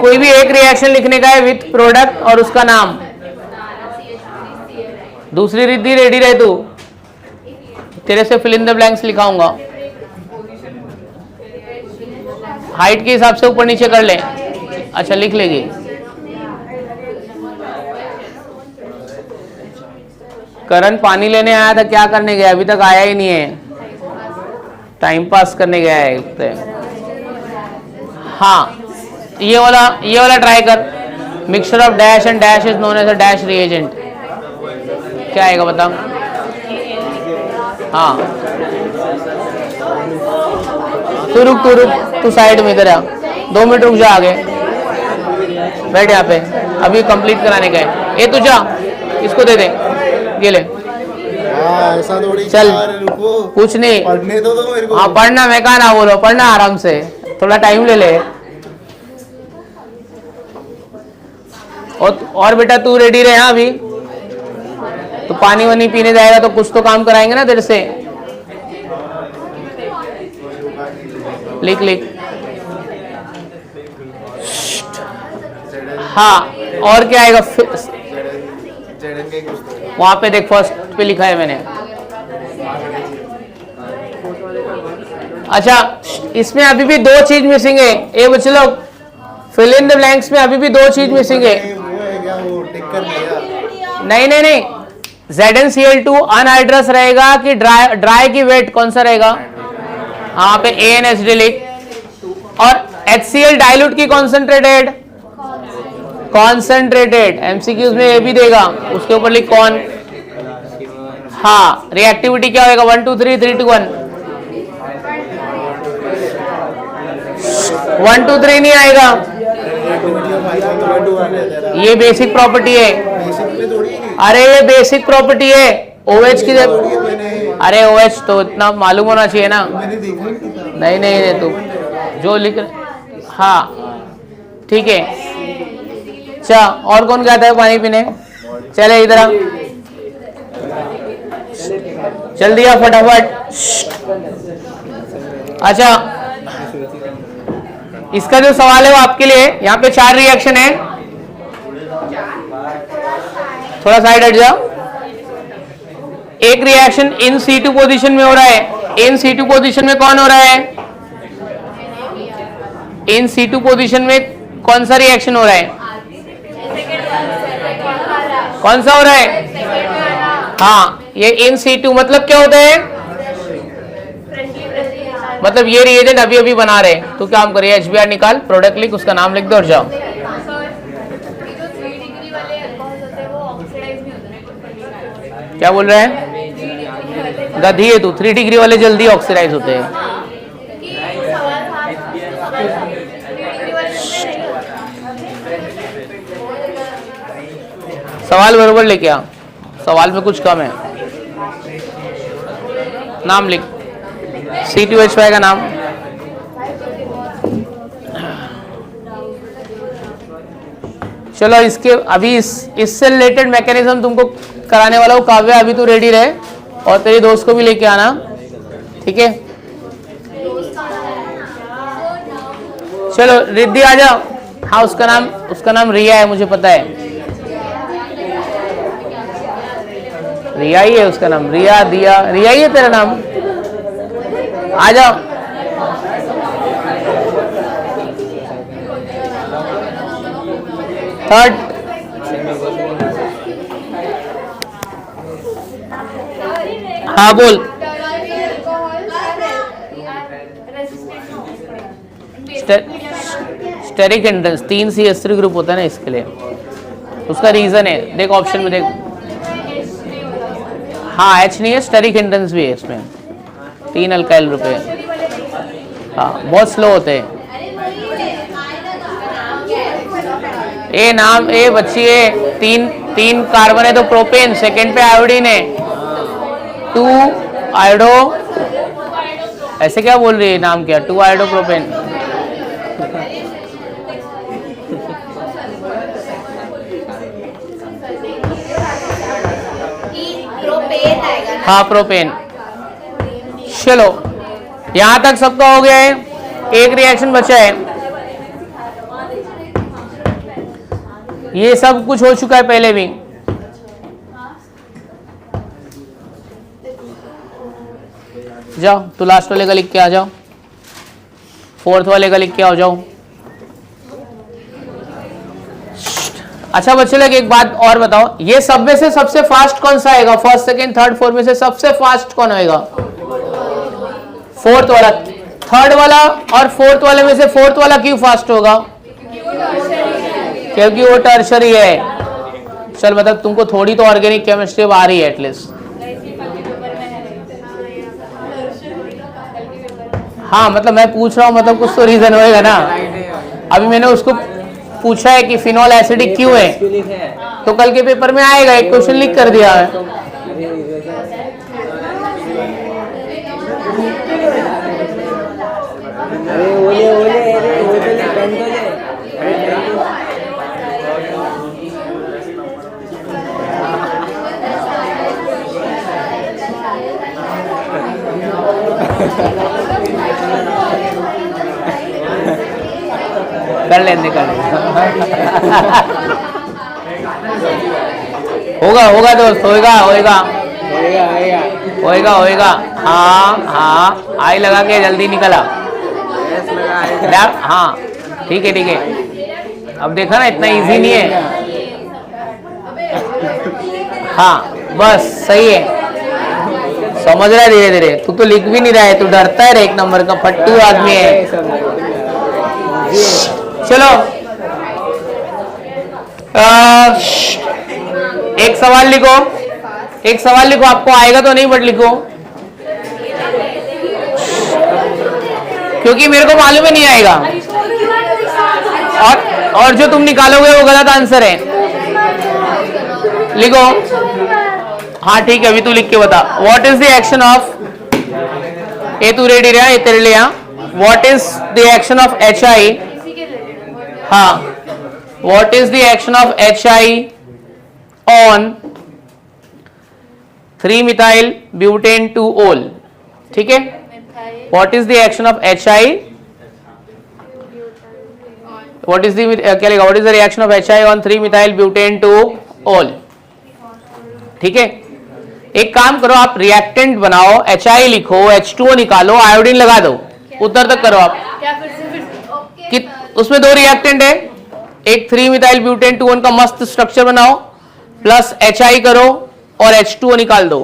कोई भी एक रिएक्शन लिखने का है विथ प्रोडक्ट और उसका नाम। दूसरी रिद्धि रेडी रहे तू, तेरे से फिल इन द ब्लैंक्स लिखाऊंगा। हाइट के हिसाब से ऊपर नीचे कर ले। अच्छा लिख लेगी। करण पानी लेने आया था, क्या करने गया? अभी तक आया ही नहीं है, टाइम पास करने गया है। हाँ, ये वाला ट्राई कर। Mixture of dash and dash is known as a dash reagent. क्या आएगा बता? हाँ, तू रुक, तू साइड में इधर आ, 2 मिनट रुक जा, आगे बैठ यहाँ पे, अभी कंप्लीट कराने का है। ये तू जा, इसको दे दे, ये ले। ऐसा थोड़ी चल, रुको, कुछ नहीं, पढ़ने दो मेरे को। हाँ पढ़ना, मैं कहा ना बोलो, पढ़ना आराम से, थोड़ा टाइम ले ले। और बेटा तू रेडी रहे। हाँ, अभी तो पानी वानी पीने जाएगा तो कुछ तो काम कराएंगे ना तेरे से। लिख लिख। हाँ, और क्या आएगा? वहां पे देख, फर्स्ट पे लिखा है मैंने। अच्छा, इसमें अभी भी 2 चीज मिसिंग है। ये बच्चे लोग, फिल इन द ब्लैंक्स में अभी भी 2 चीज मिसिंग है। नहीं, ZnCl2 अनहाइड्रस रहेगा कि ड्राई की वेट कौन सा रहेगा? हाँ पे AnHD लिख। और HCl डाइल्यूट की कॉन्सेंट्रेटेड, MCQs में ये भी देगा, उसके ऊपर लिख कौन। हाँ, रिएक्टिविटी क्या होगा? 1 2 3 3 2 1 1 2 3 नहीं आएगा, ये बेसिक प्रॉपर्टी है। अरे ये बेसिक प्रॉपर्टी है, OH की। अरे OH तो इतना मालूम होना चाहिए ना। नहीं तू जो लिख, हाँ ठीक है। अच्छा, और कौन कहता है पानी पीने? चले इधर आ, जल्दी आ फटाफट। अच्छा, इसका जो सवाल है वो आपके लिए। यहाँ पे 4 रिएक्शन है, थोड़ा साइड हट जाओ। एक रिएक्शन इन C2 पोजीशन में हो रहा है। इन C2 पोजीशन में कौन हो रहा है? इन C2 पोजीशन में कौन सा रिएक्शन हो रहा है? कौन सा हो रहा है? हाँ, ये इन C2 मतलब क्या होता है? मतलब ये रिएजेंट अभी अभी बना रहे। तो क्या काम करिए, HBr निकाल, प्रोडक्ट लिख, उसका नाम लिख दो और जाओ। क्या बोल रहे हैं? गधी है तू, 3 डिग्री वाले जल्दी ऑक्सीडाइज होते हैं। सवाल बरोबर लेके आ, सवाल में कुछ कम है। नाम लिख, C2H5 का नाम। चलो, इसके अभी इससे रिलेटेड मैकेनिज्म तुमको कराने वाला हूँ। काव्या अभी तू रेडी रहे, और तेरे दोस्त को भी लेके आना, ठीक है? चलो रिद्धि आ जाओ। हाँ, उसका नाम रिया है, मुझे पता है। रिया ही है उसका नाम, रिया दिया, रिया ही है तेरा नाम। आ जाओ। थर्ड, हाँ बोल। स्टेरिक एंट्रेंस 3 CH3 ग्रुप होता है ना, इसके लिए उसका रीजन है। देख ऑप्शन में देख, हाँ H नहीं है, स्टेरिक एंट्रेंस भी है इसमें। 3 अल्काइल रुपए। हाँ बहुत स्लो होते हैं। ए नाम ए बच्ची है, तीन कार्बन है तो प्रोपेन, सेकंड पे आयोडीन है, 2 आयोडो, ऐसे क्या बोल रही है, नाम क्या, 2 आयोडो प्रोपेन। हाँ प्रोपेन। चलो यहां तक सबका हो गया है, एक रिएक्शन बचा है। ये सब कुछ हो चुका है पहले भी। जाओ तो लास्ट वाले का लिख के आ जाओ, 4th वाले का लिख के आ जाओ। अच्छा बच्चे लोग एक बात और बताओ, ये सब में से सबसे फास्ट कौन सा आएगा? फर्स्ट सेकंड थर्ड फोर्थ में से सबसे फास्ट कौन आएगा? 4th वाला। थर्ड वाला और 4th वाले में से 4th वाला क्यों फास्ट होगा? क्योंकि वो टर्शरी है। चल मतलब तुमको थोड़ी तो ऑर्गेनिक केमिस्ट्री आ रही है एटलीस्ट। हाँ मतलब मैं पूछ रहा हूँ, मतलब कुछ तो रीजन होएगा ना। अभी मैंने उसको पूछा है कि फिनॉल एसिडिक क्यों है, तो कल के पेपर में आएगा, एक क्वेश्चन लिख कर दिया है। कर लेने कर होगा दोस्त, होएगा। हाँ आई लगा के जल्दी निकला। हाँ ठीक है। अब देखा ना, इतना इजी नहीं है। हाँ बस सही है, समझ रहा है धीरे धीरे। तू तो लिख भी नहीं रहा है, तू डरता है रे, एक नंबर का फट्टू आदमी है। चलो एक सवाल लिखो, आपको आएगा तो नहीं बट लिखो, क्योंकि मेरे को मालूम ही नहीं आएगा। और जो तुम निकालोगे वो गलत आंसर है। लिखो। हाँ ठीक है, अभी तू लिख के बता। What is the action of, ये तू रेडी रहा, ये तेरे लिए। What is the action of HI? हाँ what is the action of HI on 3-methyl butane 2-ol? ठीक है, what is the action of HI, what is the क्या लिखा, what is the reaction of HI on 3-methyl butane 2-ol? ठीक है, एक काम करो, आप रिएक्टेंट बनाओ, HI लिखो, H2O निकालो, आयोडीन लगा दो, उत्तर तक करो आप। कि उसमें 2 रिएक्टेंट है, एक 3-methyl butane 2-ol का मस्त स्ट्रक्चर बनाओ, प्लस HI करो और H2O निकाल दो।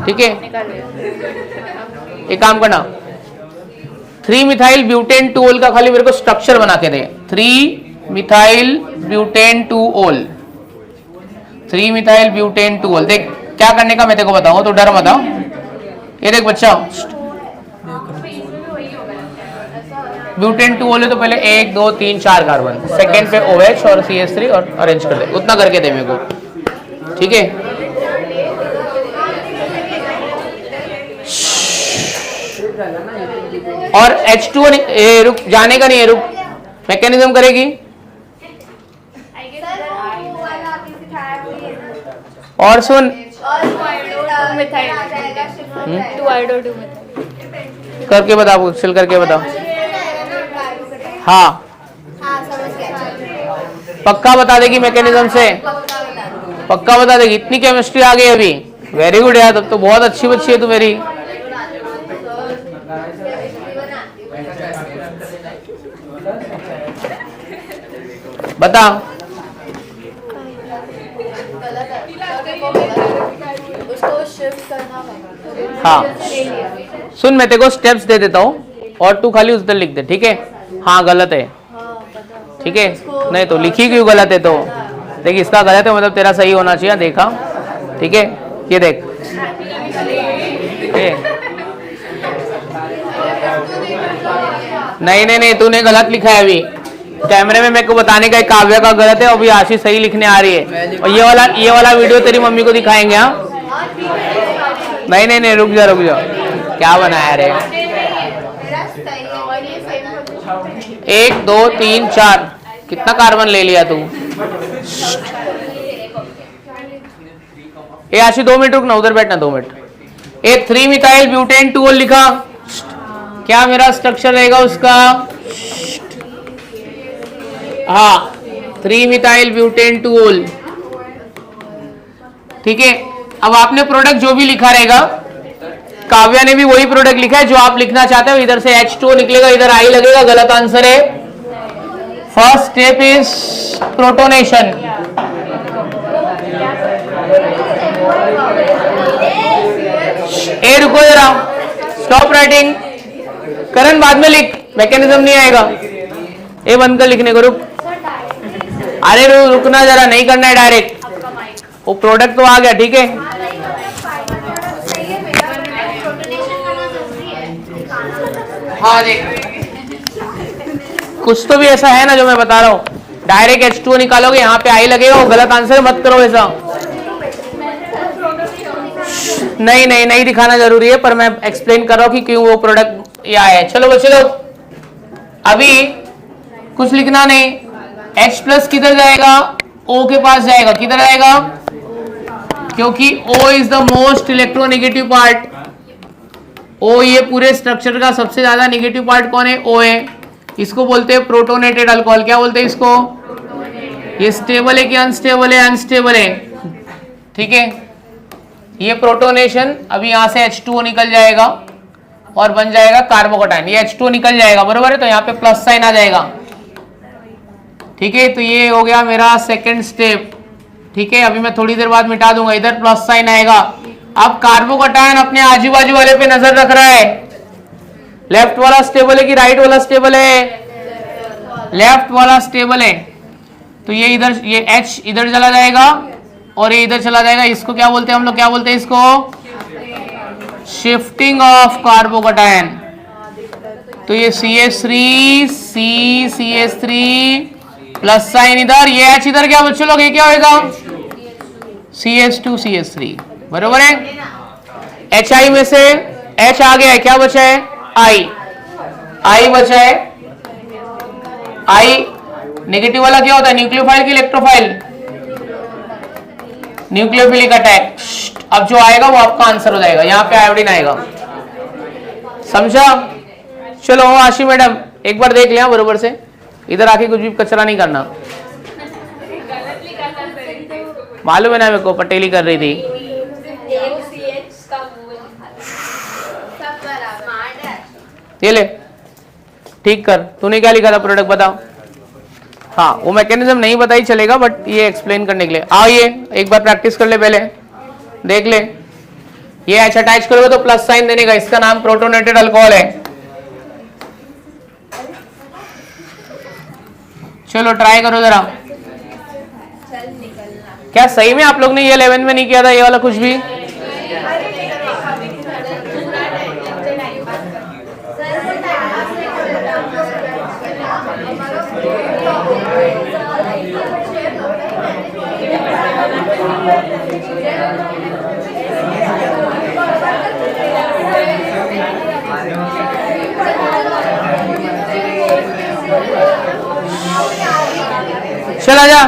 ठीक है, एक काम करना, 3-methyl butane 2-ol का खाली मेरे को स्ट्रक्चर बना के दे। 3-methyl butane 2-ol, 3-methyl butane 2-ol। देख क्या करने का मैं तेरे को बताऊं, तो डर मत आओ। ये देख बच्चा, ब्यूटेन 2-ol है तो पहले 1 2 3 4 कार्बन, सेकंड पे OH और CH3 और अरेंज कर दे, उतना करके दे मेरे को। ठीक है, और H2O रुक, जाने का नहीं है, रुक, मैकेनिज्म करेगी। और सुन, करके बता, चल करके बता। हाँ पक्का बता देगी मैकेनिज्म से, पक्का बता देगी। इतनी केमिस्ट्री आ गई अभी, वेरी गुड यार, तब तो बहुत अच्छी बच्ची है तू मेरी। बता। हाँ सुन, मैं तेरे को स्टेप्स दे देता हूँ और तू खाली उत्तर लिख दे। ठीक है, हाँ गलत है, ठीक है, नहीं तो लिखी क्यों गलत है, तो देख इसका गलत है मतलब तेरा सही होना चाहिए, देखा। ठीक है, ये देख नहीं, तूने गलत लिखा है अभी। कैमरे में मेरे को बताने का काव्य का गलत है, अभी आशीष सही लिखने आ रही है। और ये वाला वीडियो तेरी मम्मी को दिखाएंगे। हाँ नहीं, रुक जा। क्या बनाया रे? 1 2 3 4 कितना कार्बन ले लिया तू? ये आशी 2 मिनट रुकना, उधर बैठना 2 मिनट। ये 3 मिथाइल ब्यूटेन 2 लिखा, क्या मेरा स्ट्रक्चर रहेगा उसका? हाँ 3 मिथाइल ब्यूटेन 2। ठीक है, अब आपने प्रोडक्ट जो भी लिखा रहेगा, काव्या ने भी वही प्रोडक्ट लिखा है जो आप लिखना चाहते हो। इधर से H2 निकलेगा, इधर I लगेगा, गलत आंसर है। First step is protonation. ए रुको जरा, स्टॉप राइटिंग। करण बाद में लिख, मैकेनिज्म नहीं आएगा। ए बंद कर लिखने को, रुक। अरे रुकना जरा, नहीं करना है डायरेक्ट। वो प्रोडक्ट तो आ गया, ठीक है। हाँ देख, कुछ तो भी ऐसा है ना जो मैं बता रहा हूँ। डायरेक्ट H2O निकालोगे, यहाँ पे I लगेगा, वो गलत आंसर, मत करो ऐसा। नहीं दिखाना जरूरी है, पर मैं एक्सप्लेन कर रहा हूँ कि क्यों वो प्रोडक्ट ये आया है। चलो बच्चे लोग, अभी कुछ लिखना नहीं। H प्लस किधर जाएगा? O के पास जाएगा। किधर जाएगा? क्योंकि O is the most electronegative part. O ये पूरे स्ट्रक्चर का सबसे ज्यादा नेगेटिव पार्ट कौन है? O है। इसको बोलते हैं प्रोटोनेटेड अल्कोहल। क्या बोलते हैं इसको? ये स्टेबल है कि अनस्टेबल है? अनस्टेबल है, ठीक है। ये प्रोटोनेशन, अभी यहां से H2O निकल जाएगा और बन जाएगा कार्बोकटायन। ये H2O निकल जाएगा, बरोबर है, तो यहाँ पे प्लस साइन आ जाएगा, ठीक है। तो ये हो गया मेरा सेकेंड स्टेप, ठीक है। अभी मैं थोड़ी देर बाद मिटा दूंगा, इधर प्लस साइन आएगा। अब कार्बोकटायन अपने आजू बाजू वाले पे नजर रख रहा है। लेफ्ट वाला स्टेबल है कि राइट वाला स्टेबल है? लेफ्ट वाला स्टेबल है, तो ये इधर, ये H इधर चला जाएगा और ये इधर चला जाएगा। इसको क्या बोलते हैं हम लोग? क्या बोलते हैं इसको? Shifting of carbocation. तो ये CH3 CH3 प्लस साइन इधर, ये H इधर, क्या बच्चों लोग ये क्या होगा? CH2 CH3, बरोबर है। HI में से H आ गया है, क्या बचा है? I बचा है। I नेगेटिव वाला क्या होता है? न्यूक्लियोफाइल की इलेक्ट्रोफाइल? Nucleophilic attack. अब जो आएगा वो आपका आंसर हो जाएगा, यहाँ पे आयोडीन आएगा, समझा? चलो आशी मैडम एक बार देख लिया बरोबर से, इधर आके कुछ भी कचरा नहीं करना। मालूम है ना मेरे को, पटेली कर रही थी। ये ले, ठीक कर। तूने क्या लिखा था प्रोडक्ट, बताओ। हाँ वो मैकेनिज्म नहीं बताई चलेगा, बट ये एक्सप्लेन करने के लिए। आओ ये एक बार प्रैक्टिस कर ले, पहले देख ले। ये H अटैच करोगे तो प्लस साइन देने का, इसका नाम प्रोटोनेटेड अल्कोहल है। चलो ट्राई करो जरा। क्या सही में आप लोग ने ये 11 में नहीं किया था ये वाला कुछ भी? चला जा।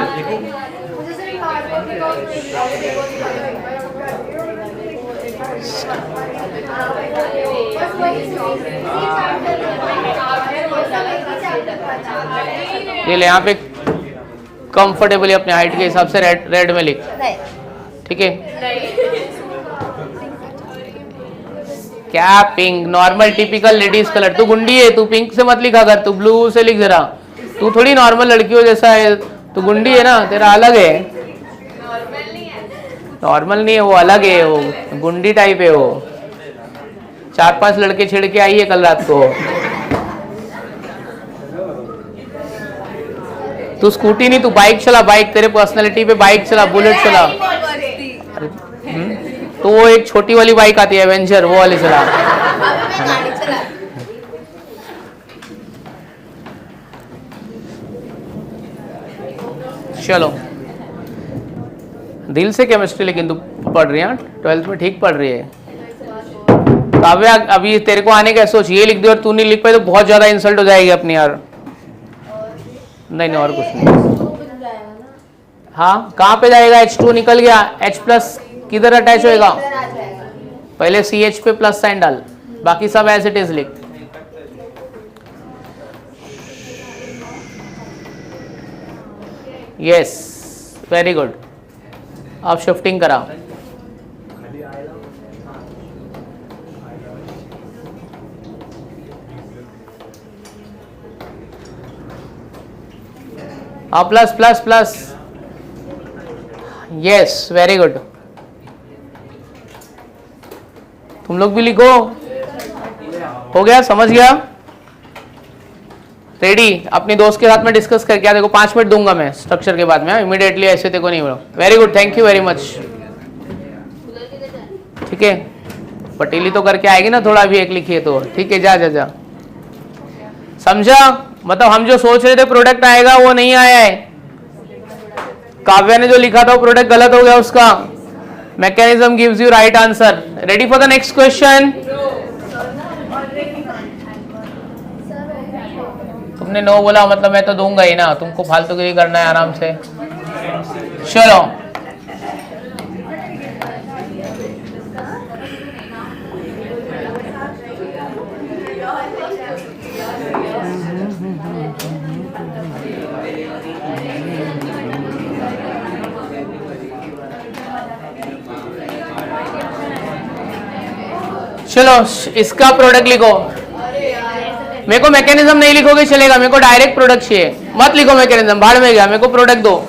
ये ले, यहाँ पे कंफर्टेबली अपने हाइट के हिसाब से रेड में लिख, ठीक है। क्या pink? Normal typical ladies colour. तू गुंडी है, तू पिंक से मत लिखा कर, तू ब्लू से लिख जरा। तू थोड़ी नॉर्मल लड़कियों जैसा है, तू गुंडी है ना, तेरा अलग है। नॉर्मल नहीं है वो, अलग है वो, गुंडी टाइप है वो। 4-5 लड़के छेड़ के आई है कल रात को। तू स्कूटी नहीं, तू बाइक चला, बाइक, तेरे पर्सनालिटी पे बाइक चला, बुलेट चला। तो वो एक छोटी वाली बाइक आती है एवेंजर, वो वाली चला। चलो, दिल से केमिस्ट्री लेकिन तू पढ़ रही है, 12th में ठीक पढ़ रही है। काव्या अभी तेरे को आने का सोच, ये लिख दे और तू नहीं लिख पाए तो बहुत ज्यादा इंसल्ट हो जाएगी अपनी यार। नहीं और कुछ नहीं। हाँ, कहाँ पे जाएगा? H2 निकल गया, H प्लस किधर अटैच होएगा? पहले CH पे प्लस साइन डाल, बाकी सब एज इट इज लिख। Yes, very good. अब शिफ्टिंग करा। Plus plus plus, yes, very good. तुम लोग भी लिखो। हो गया? समझ गया? रेडी? अपनी दोस्त के साथ में डिस्कस करके आ। देखो 5 मिनट दूंगा मैं स्ट्रक्चर के बाद में, इमीडिएटली ऐसे देखो नहीं बोलो। Very good, thank you very much. ठीक है, पटेली तो करके आएगी ना थोड़ा, भी एक लिखिए तो। ठीक है, जा जा जा। समझा? मतलब हम जो सोच रहे थे प्रोडक्ट आएगा वो नहीं आया है। काव्या ने जो लिखा था वो प्रोडक्ट गलत हो गया उसका। Mechanism gives you right answer. Ready for the next question? तुमने नो बोला मतलब मैं तो दूंगा ही ना, तुमको फालतूगिरी करना है आराम से। चलो, चलो इसका प्रोडक्ट लिखो। मेरे को मैकेनिज्म नहीं लिखोगे चलेगा, मेरे को डायरेक्ट प्रोडक्ट चाहिए। मत लिखो मैकेनिज्म, भाड़ में गया, मेरे को प्रोडक्ट दो।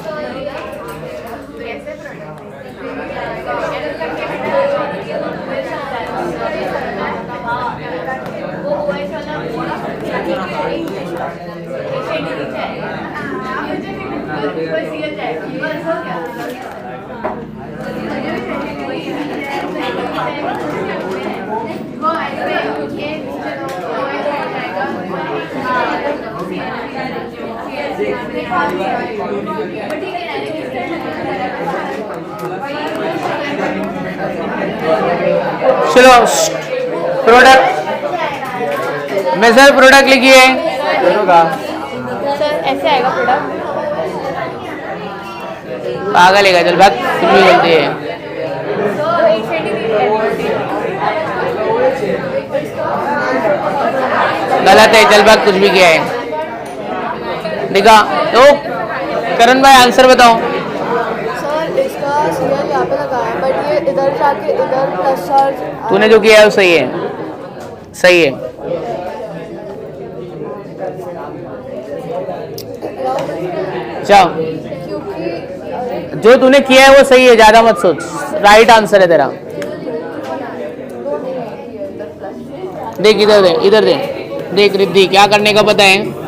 चलो प्रोडक्ट, मेजर प्रोडक्ट लिखिए। सर ऐसे आएगा प्रोडक्ट। पागल है चल भाग, तुम भी बोलती है। गलत है, चल भाग, कुछ भी किया है। दिखा तो करण भाई आंसर बताओ। सर इसका सीरियल यहाँ पे लगा है, बट ये इधर जाके इधर प्लस चार्ज। तूने जो किया है वो सही है, सही है। जाओ, जो तूने किया है वो सही है, ज्यादा मत सोच। राइट आंसर है तेरा। देख इधर दे, इधर दे, देख रिद्धि क्या करने का पता है?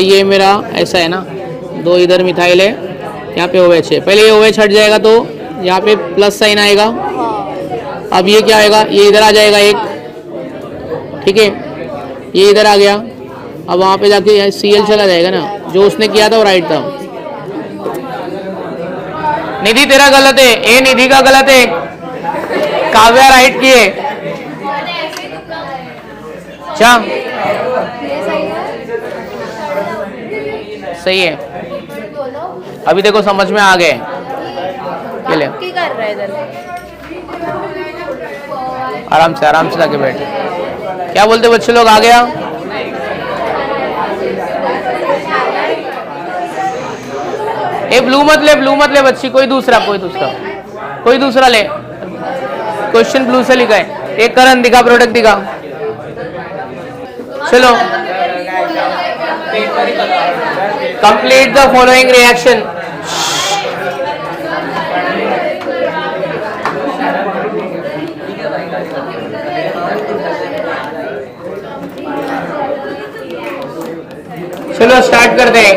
ये मेरा ऐसा है ना, 2 इधर मिथाइल है, यहाँ पे OH है। पहले ये OH हट जाएगा तो यहाँ पे प्लस साइन आएगा। अब ये क्या आएगा? ये इधर आ जाएगा एक, ठीक है, ये इधर आ गया। अब वहाँ पे जाके Cl चला जाएगा ना, जो उसने किया था वो राइट था। निधि तेरा गलत है, ए निधि का गलत है, काव्या राइट की है। अच्छा सही है, अभी देखो समझ में आ गए। ये ले, कर रहा है इधर। आराम से जाके बैठ। क्या बोलते बच्चे लोग? आ गया? ए ब्लू मत ले बच्ची, कोई दूसरा ले। क्वेश्चन ब्लू से लिखा है। एक करण दिखा, प्रोडक्ट दिखा। चलो, कंप्लीट द फॉलोइंग रिएक्शन। चलो स्टार्ट करते हैं।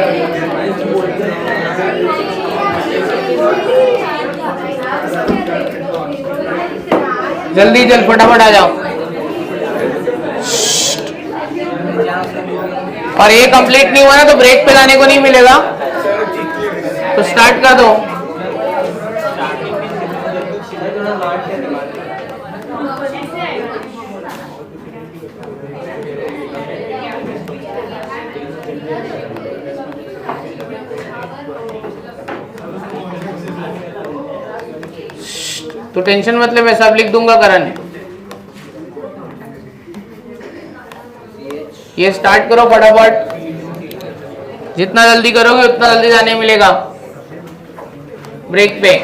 जल्दी जल्द फटाफट आ जाओ। और ये कंप्लीट नहीं हुआ ना तो ब्रेक पे जाने को नहीं मिलेगा, तो स्टार्ट कर दो। तो टेंशन मतलब मैं सब लिख दूंगा करण। ये स्टार्ट करो फटाफट, जितना जल्दी करोगे उतना जल्दी जाने मिलेगा ब्रेक पे।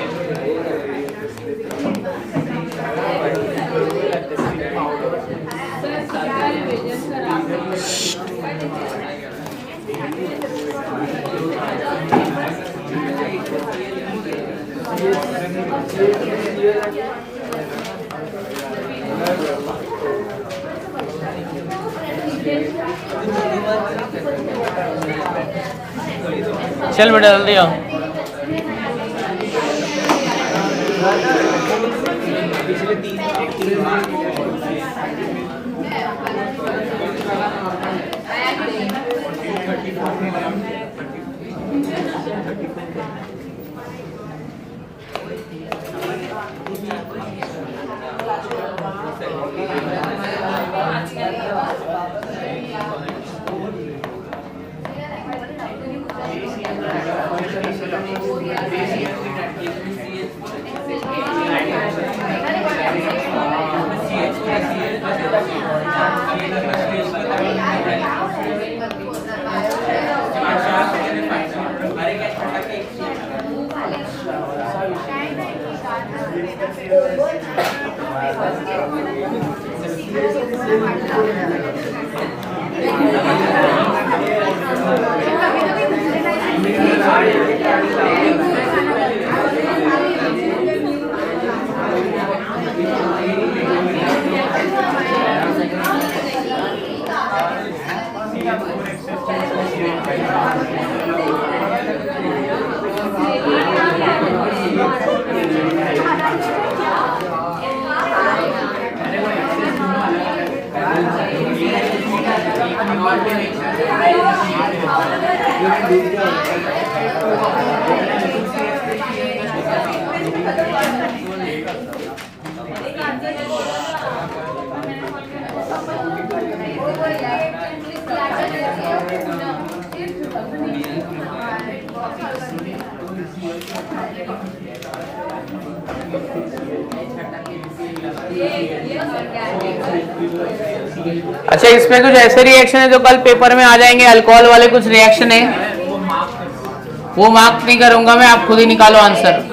चल बेटा जल्दी आओ। अच्छा, इसमें कुछ ऐसे रिएक्शन है जो कल पेपर में आ जाएंगे, अल्कोहल वाले कुछ रिएक्शन है, वो मार्क नहीं करूंगा मैं, आप खुद ही निकालो आंसर।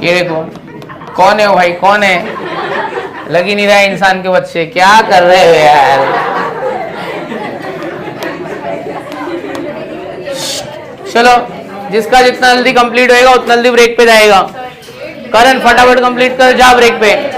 ये देखो कौन है वो भाई, कौन है? लग ही नहीं रहा है इंसान के बच्चे, क्या कर रहे हो यार? चलो जिसका जितना जल्दी कंप्लीट होएगा उतना जल्दी ब्रेक पे जाएगा। करण फटाफट कंप्लीट कर, जा ब्रेक पे।